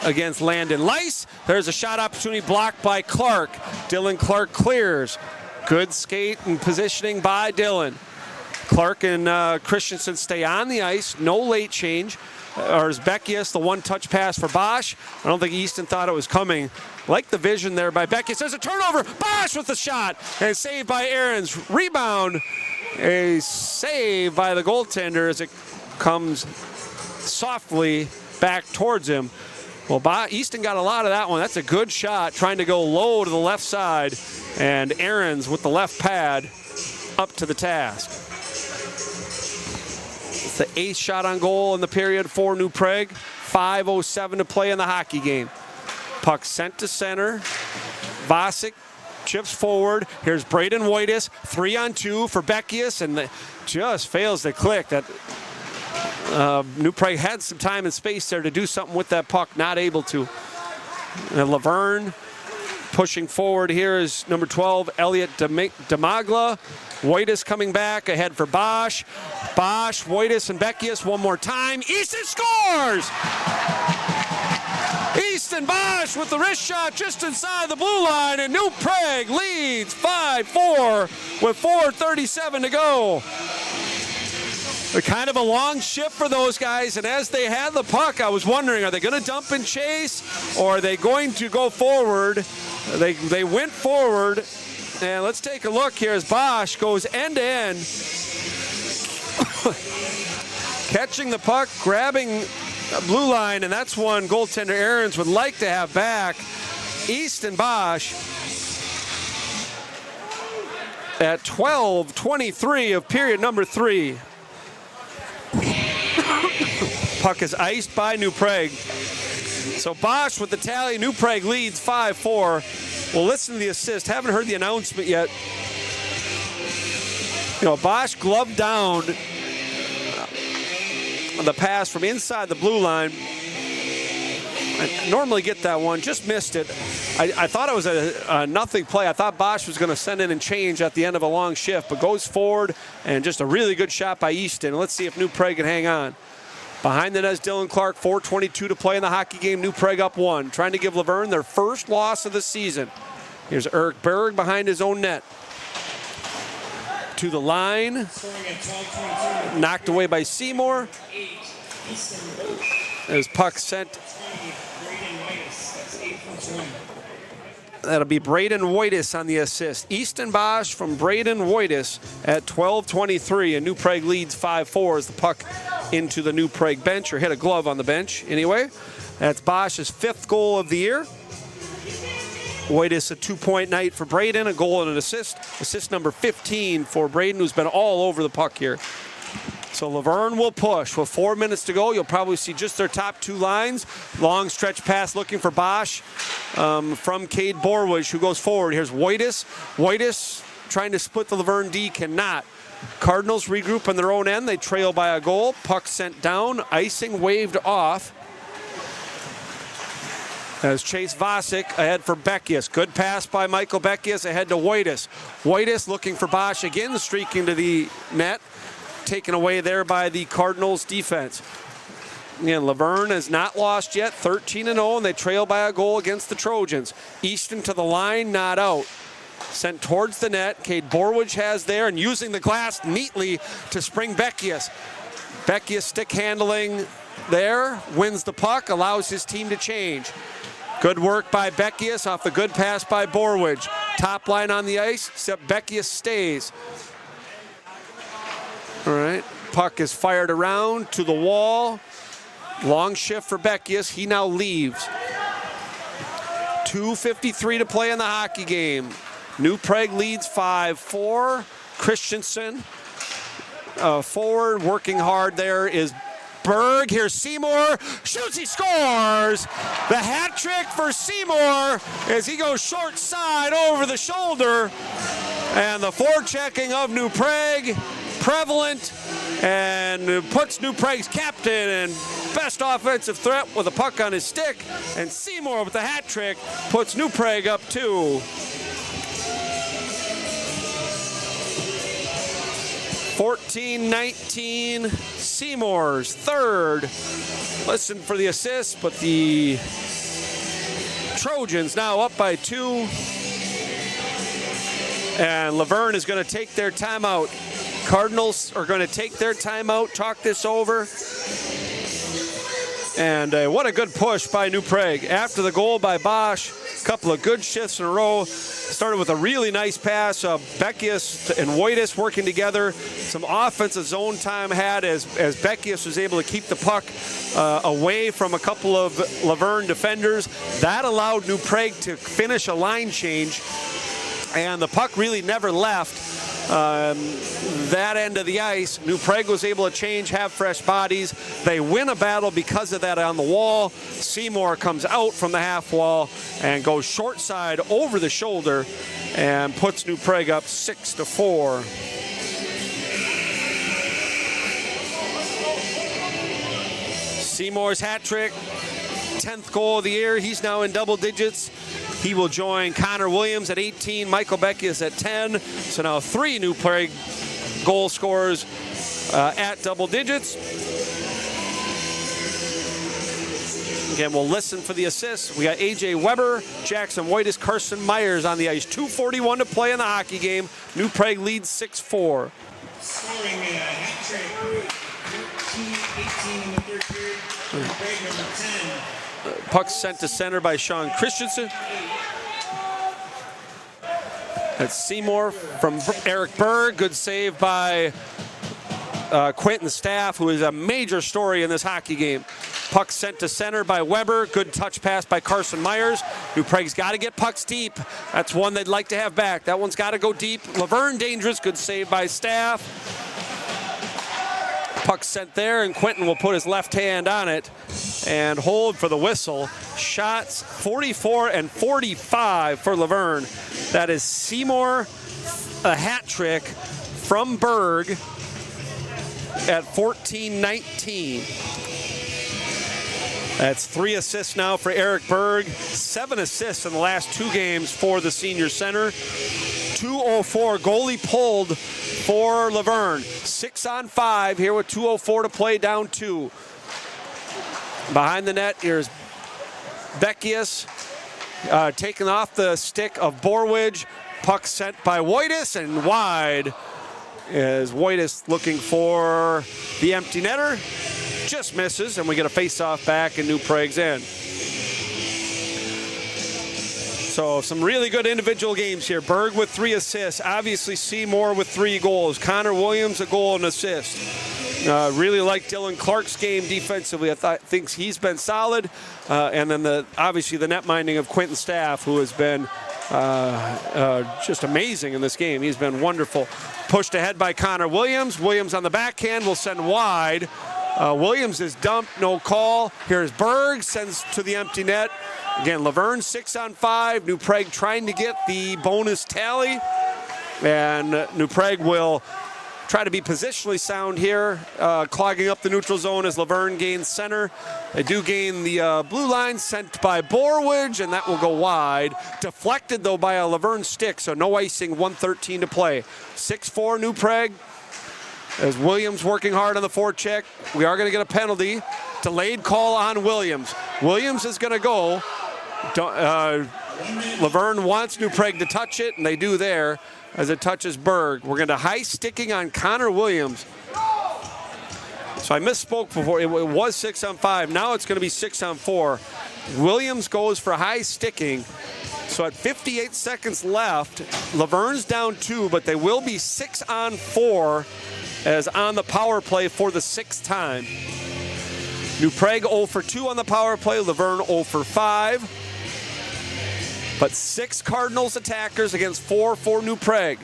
against Landon Lice. There's a shot opportunity blocked by Clark. Dylan Clark clears. Good skate and positioning by Dylan. Clark and Christensen stay on the ice. No late change. Or is Beckius, the one-touch pass for Bosch. I don't think Easton thought it was coming. Like the vision there by Beckius. There's a turnover. Bosch with the shot. And saved by Ahrens. Rebound. A save by the goaltender as it comes softly back towards him. Well, Easton got a lot of that one. That's a good shot, trying to go low to the left side. And Ahrens with the left pad up to the task. It's the 8th shot on goal in the period for New Prague. 5:07 to play in the hockey game. Puck sent to center. Vasic chips forward. Here's Braden Wojtas. 3-on-2 for Beckius, and just fails to click. That New Prague had some time and space there to do something with that puck, not able to. And Luverne pushing forward here is number 12, Elliot Damagla. Wojtas coming back ahead for Bosch. Bosch, Wojtas, and Beckius one more time. Easton scores! Easton Bosch with the wrist shot just inside the blue line, and New Prague leads 5-4 with 4:37 to go. Kind of a long shift for those guys, and as they had the puck, I was wondering, are they going to dump and chase, or are they going to go forward? They went forward, and let's take a look here as Bosch goes end-to-end, catching the puck, grabbing the blue line, and that's one goaltender Ahrens would like to have back. Easton Bosch at 12:23 of period number 3. Puck is iced by New Prague. So Bosch with the tally. New Prague leads 5-4. We'll listen to the assist. Haven't heard the announcement yet. Bosch gloved down the pass from inside the blue line. I normally get that one, just missed it. I thought it was a nothing play. I thought Bosch was going to send in and change at the end of a long shift, but goes forward, and just a really good shot by Easton. Let's see if New Prague can hang on. Behind the net is Dylan Clark, 4:22 to play in the hockey game. New Prague up 1, trying to give Luverne their first loss of the season. Here's Eric Berg behind his own net. To the line, knocked away by Seymour. As puck sent. That'll be Braden Wojtis on the assist. Easton Bosch from Braden Wojtis at 12:23, and New Prague leads 5-4 as the puck into the New Prague bench, or hit a glove on the bench anyway. That's Bosch's 5th goal of the year. Wojtis a 2-point night for Braden, a goal and an assist. Assist number 15 for Braden, who's been all over the puck here. So Luverne will push with 4 minutes to go. You'll probably see just their top 2 lines. Long stretch pass looking for Bosch from Cade Borwich, who goes forward. Here's Wojtis. Wojtis trying to split the Luverne D, cannot. Cardinals regroup on their own end. They trail by a goal. Puck sent down. Icing waved off. As Chase Vasic ahead for Beckius. Good pass by Michael Beckius ahead to Wojtis. Wojtis looking for Bosch again, streaking to the net. Taken away there by the Cardinals defense. Again, Luverne has not lost yet, 13-0, and they trail by a goal against the Trojans. Easton to the line, not out. Sent towards the net. Cade Borwich has there, and using the glass neatly to spring Beckius. Beckius stick handling there, wins the puck, allows his team to change. Good work by Beckius off the good pass by Borwich. Top line on the ice, except Beckius stays. All right, puck is fired around to the wall. Long shift for Beckius, he now leaves. 2:53 to play in the hockey game. New Prague leads 5-4. Christensen forward, working hard there is Berg. Here's Seymour, shoots, he scores! The hat trick for Seymour as he goes short side over the shoulder. And the forechecking of New Prague, prevalent, and puts New Prague's captain and best offensive threat with a puck on his stick. And Seymour with the hat trick puts New Prague up 2. 14-19, Seymour's 3rd. Listen for the assist, but the Trojans now up by 2. And Luverne is going to take their timeout. Cardinals are going to take their timeout, talk this over. And what a good push by New Prague. After the goal by Bosch, a couple of good shifts in a row. Started with a really nice pass. Beckius and Wojtis working together. Some offensive zone time had as Beckius was able to keep the puck away from a couple of Luverne defenders. That allowed New Prague to finish a line change. And the puck really never left that end of the ice. New Prague was able to change, have fresh bodies. They win a battle because of that on the wall. Seymour comes out from the half wall and goes short side over the shoulder and puts New Prague up 6-4. Seymour's hat trick, 10th goal of the year. He's now in double digits. He will join Connor Williams at 18, Michael Beckius at 10. So now 3 New Prague goal scorers at double digits. Again, we'll listen for the assists. We got A.J. Weber, Jackson Wojtis, Carson Myers on the ice. 2:41 to play in the hockey game. New Prague leads 6-4. Scoring hat trick, 13-18 in the 3rd period. New Prague number 10. Puck sent to center by Sean Christensen. That's Seymour from Eric Berg. Good save by Quentin Staff, who is a major story in this hockey game. Puck sent to center by Weber. Good touch pass by Carson Myers. New Prague's got to get pucks deep. That's one they'd like to have back. That one's got to go deep. Luverne dangerous. Good save by Staff. Puck sent there, and Quentin will put his left hand on it and hold for the whistle. Shots 44 and 45 for Luverne. That is Seymour, a hat trick, from Berg at 14-19. That's 3 assists now for Eric Berg, 7 assists in the last 2 games for the senior center. 2:04 goalie pulled for Luverne. 6-on-5 here with 2:04 to play, down 2. Behind the net, here's Beckius taking off the stick of Borwidge. Puck sent by Wojtis and wide as Wojtis looking for the empty netter. Just misses, and we get a face-off back in New Prague's end. So some really good individual games here. Berg with 3 assists. Obviously Seymour with 3 goals. Connor Williams a goal and assist. Really like Dylan Clark's game defensively. I think he's been solid. And then obviously the net minding of Quentin Staff, who has been just amazing in this game. He's been wonderful. Pushed ahead by Connor Williams. Williams on the backhand will send wide. Williams is dumped, no call. Here's Berg, sends to the empty net. Again, Luverne 6-on-5. New Prague trying to get the bonus tally. And New Prague will try to be positionally sound here, clogging up the neutral zone as Luverne gains center. They do gain the blue line, sent by Borwidge, and that will go wide. Deflected, though, by a Luverne stick, so no icing, 1:13 to play. 6-4 New Prague. As Williams working hard on the forecheck. We are going to get a penalty. Delayed call on Williams. Williams is going to go. Luverne wants New Prague to touch it, and they do there as it touches Berg. We're going to high sticking on Connor Williams. So I misspoke before. It was 6-on-5. Now it's going to be 6-on-4. Williams goes for high sticking. So at 58 seconds left, Luverne's down 2, but they will be 6-on-4 as on the power play for the 6th time. New Prague 0 for 2 on the power play. Luverne 0 for 5. But 6 Cardinals attackers against 4 for New Prague.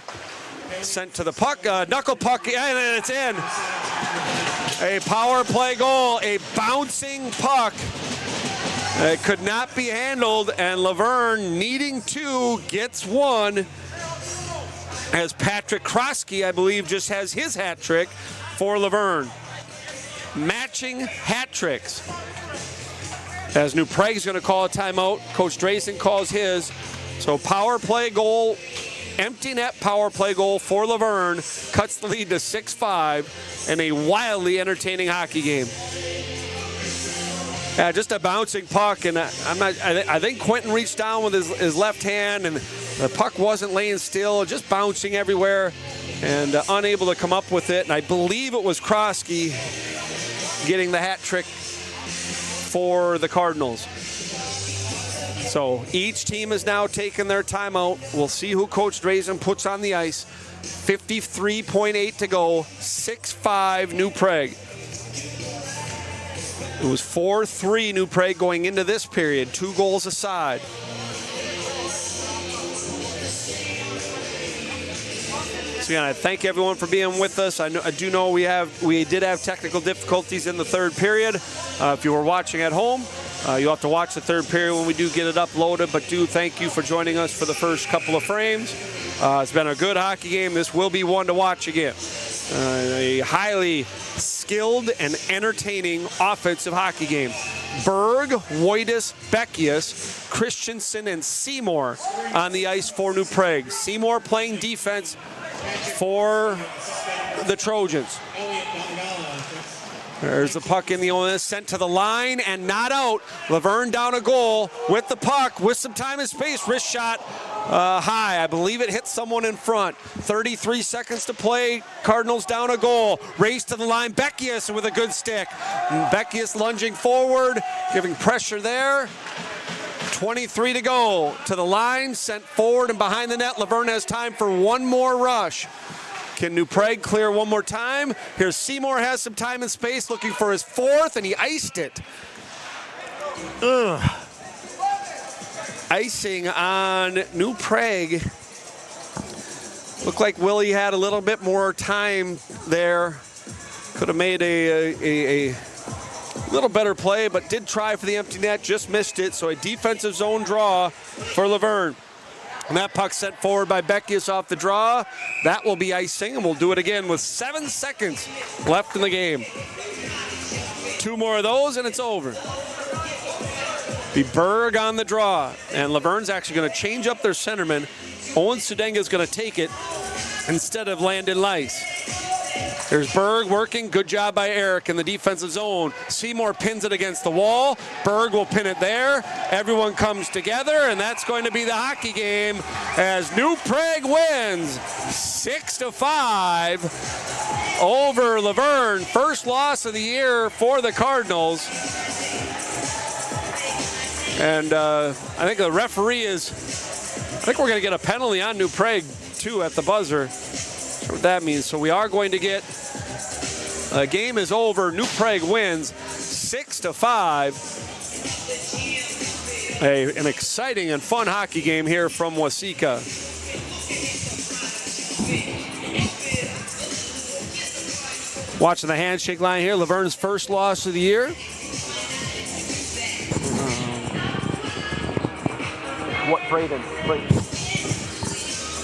Sent to the puck, knuckle puck, and it's in. A power play goal, a bouncing puck. It could not be handled, and Luverne, needing 2, gets 1. As Patrick Krosky, I believe, just has his hat trick for Luverne. Matching hat tricks. As New Prague's going to call a timeout, Coach Drazen calls his. So power play goal, empty net power play goal for Luverne, cuts the lead to 6-5 in a wildly entertaining hockey game. Yeah, just a bouncing puck, and I think Quentin reached down with his left hand, and the puck wasn't laying still, just bouncing everywhere, and unable to come up with it. And I believe it was Krosky getting the hat trick for the Cardinals. So each team has now taken their timeout. We'll see who Coach Drazen puts on the ice. 53.8 to go, 6-5 New Prague. It was 4-3 New Prague going into this period, 2 goals aside. So again, I thank everyone for being with us. I do know we did have technical difficulties in the 3rd period. If you were watching at home, you'll have to watch the 3rd period when we do get it uploaded, but do thank you for joining us for the first couple of frames. It's been a good hockey game. This will be one to watch again. A highly skilled and entertaining offensive hockey game. Berg, Wojtis, Beckius, Christensen, and Seymour on the ice for New Prague. Seymour playing defense for the Trojans. There's the puck in the onus, sent to the line and not out. Luverne down a goal with the puck, with some time and space. Wrist shot high. I believe it hit someone in front. 33 seconds to play. Cardinals down a goal. Race to the line. Beckius with a good stick. Beckius lunging forward, giving pressure there. 23 to go. To the line, sent forward and behind the net. Luverne has time for one more rush. Can New Prague clear one more time? Here's Seymour, has some time and space, looking for his 4th, and he iced it. Icing on New Prague. Looked like Willie had a little bit more time there. Could have made a little better play, but did try for the empty net, just missed it. So a defensive zone draw for Luverne. And that puck sent forward by Beckius off the draw. That will be icing, and we'll do it again with 7 seconds left in the game. 2 more of those, and it's over. Be Berg on the draw, and Luverne's actually going to change up their centerman. Owen Sudenga is going to take it instead of Landon Lice. There's Berg working. Good job by Eric in the defensive zone. Seymour pins it against the wall. Berg will pin it there. Everyone comes together, and that's going to be the hockey game as New Prague wins 6-5 over Luverne. First loss of the year for the Cardinals. And I think the referee is, I think we're going to get a penalty on New Prague, too, at the buzzer. That's what that means. So we are going to get, the game is over. New Prague wins 6-5. An exciting and fun hockey game here from Waseca. Watching the handshake line here, Luverne's first loss of the year. What Braden.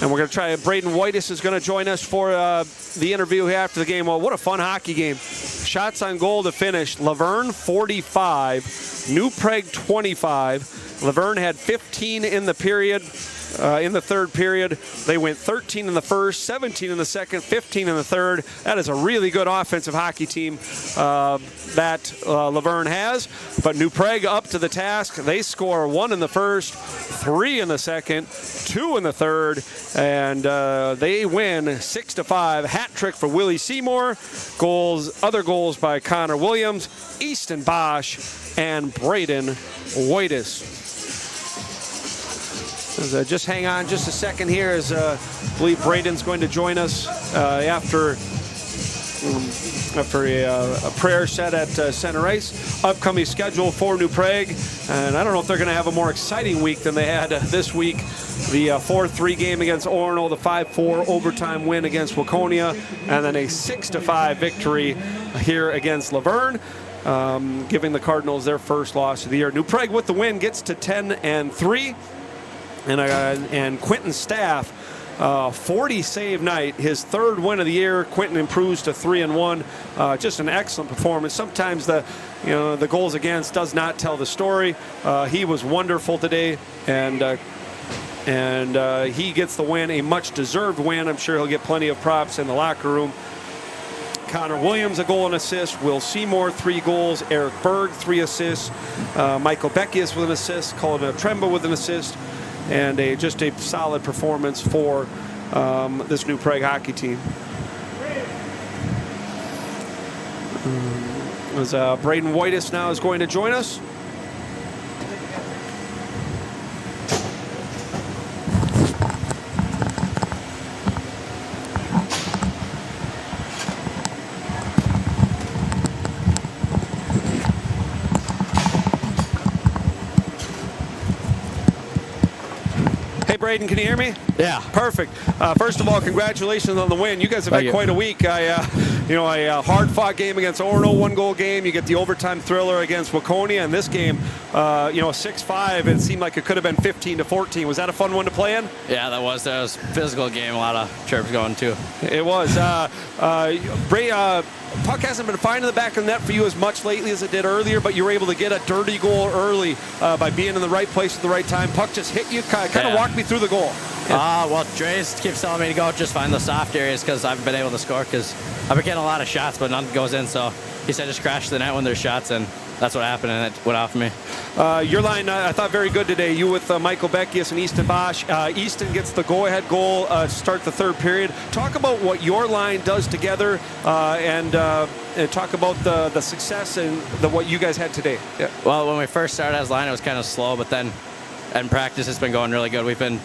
And we're going to try, Braden Whitus is going to join us for the interview here after the game. Well, what a fun hockey game. Shots on goal to finish. Luverne 45, New Prague 25. Luverne had 15 in the period. In the third period, they went 13 in the first, 17 in the second, 15 in the third. That is a really good offensive hockey team that Luverne has. But New Prague up to the task. They score 1 in the first, 3 in the second, 2 in the third, and they win 6-5. Hat trick for Willie Seymour. Other goals by Connor Williams, Easton Bosch, and Braden Whitus. Just hang on just a second here as I believe Braden's going to join us after a prayer set at center ice. Upcoming schedule for New Prague, and I don't know if they're going to have a more exciting week than they had this week. The 4-3 game against Orono, the 5-4 overtime win against Waconia, and then a 6-5 victory here against Luverne. Giving the Cardinals their first loss of the year. New Prague with the win gets to 10-3. And Quentin's staff, 40 save night, his third win of the year. Quentin improves to 3-1. Just an excellent performance. Sometimes the goals against does not tell the story. He was wonderful today, and he gets the win, a much deserved win. I'm sure he'll get plenty of props in the locker room. Connor Williams, a goal and assist. Will Seymour, 3 goals. Eric Berg, 3 assists. Michael Beckius with an assist. Colin Tremba with an assist. And just a solid performance for this New Prague hockey team. As Braden Whitus now is going to join us. Braden, can you hear me? Yeah. Perfect. First of all, congratulations on the win. You guys have had quite a week. A hard-fought game against Orono, 1-goal game. You get the overtime thriller against Waconia, and this game, 6-5. It seemed like it could have been 15-14. Was that a fun one to play in? Yeah, that was a physical game. A lot of chirps going too. It was. Puck hasn't been finding the back of the net for you as much lately as it did earlier, but you were able to get a dirty goal early by being in the right place at the right time. Puck just hit you. Kind of walk me through the goal. Well, Dre's keeps telling me to go just find the soft areas because I haven't been able to score because I've been getting a lot of shots, but none goes in. So he said just crash the net when there's shots, and that's what happened, and it went off me. Your line, I thought, very good today. You with Michael Beckius and Easton Bosch. Easton gets the go-ahead goal to start the third period. Talk about what your line does together and talk about the success and what you guys had today. Yeah. Well, when we first started as line, it was kind of slow, but then in practice, it's been going really good. We've been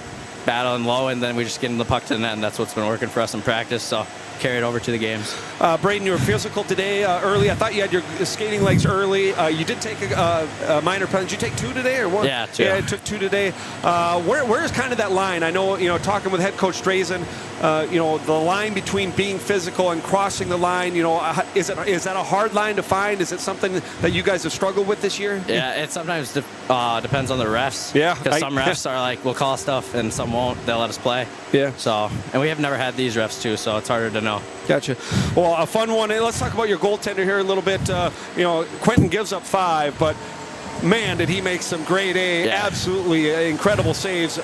battling low, and then we just get the puck to the net, and that's what's been working for us in practice. So carry it over to the games. Braden, you were physical today early. I thought you had your skating legs early. You did take a minor penalty. Did you take 2 today or 1? Yeah, 2. Yeah, I took 2 today. Where's kind of that line? I know, talking with head coach Drazen, the line between being physical and crossing the line, is that a hard line to find? Is it something that you guys have struggled with this year? Yeah, it sometimes depends on the refs. Yeah. Because some refs are like, we'll call stuff, and some won't. They'll let us play. Yeah. So, and we have never had these refs too, so it's harder to know. Gotcha. Well, a fun one. Hey, let's talk about your goaltender here a little bit. Quentin gives up 5, but man, did he make some grade A, absolutely incredible saves.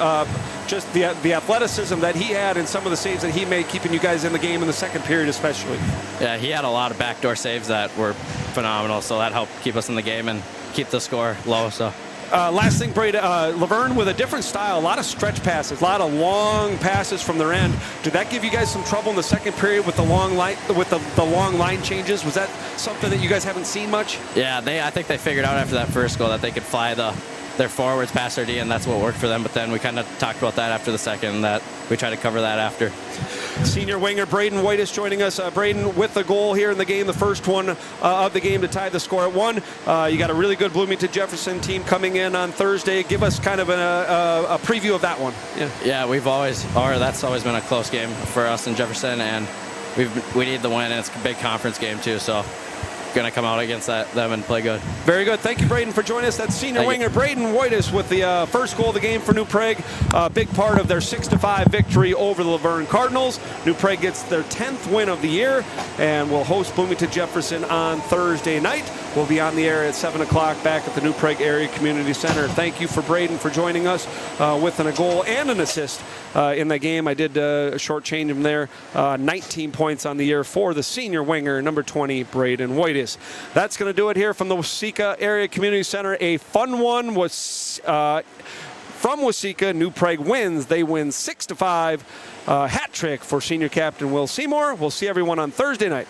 Just the athleticism that he had and some of the saves that he made, keeping you guys in the game in the second period especially. Yeah, he had a lot of backdoor saves that were phenomenal, so that helped keep us in the game and keep the score low. So. Last thing, Brady, Luverne with a different style, a lot of stretch passes, a lot of long passes from their end. Did that give you guys some trouble in the second period with the long line changes? Was that something that you guys haven't seen much? Yeah, I think they figured out after that first goal that they could fly their forwards past our D, and that's what worked for them. But then we kind of talked about that after the second, that we tried to cover that after. Senior winger Braden White is joining us. Braden with the goal here in the game, the first one of the game to tie the score at 1. You got a really good Bloomington Jefferson team coming in on Thursday. Give us kind of a preview of that one. Yeah, that's always been a close game for us in Jefferson, and we need the win, and it's a big conference game too. So. Going to come out against them and play good. Very good. Thank you, Braden, for joining us. That's senior winger Braden Whitus with the first goal of the game for New Prague. Big part of their 6-5 victory over the Luverne Cardinals. New Prague gets their 10th win of the year and will host Bloomington Jefferson on Thursday night. We'll be on the air at 7 o'clock back at the New Prague Area Community Center. Thank you for Braden for joining us with a goal and an assist in the game. I did shortchange him there. 19 points on the year for the senior winger, number 20, Braden Whitus. That's going to do it here from the Waseca Area Community Center. A fun one was from Waseca. New Prague wins. They win 6-5. Hat trick for senior captain Will Seymour. We'll see everyone on Thursday night.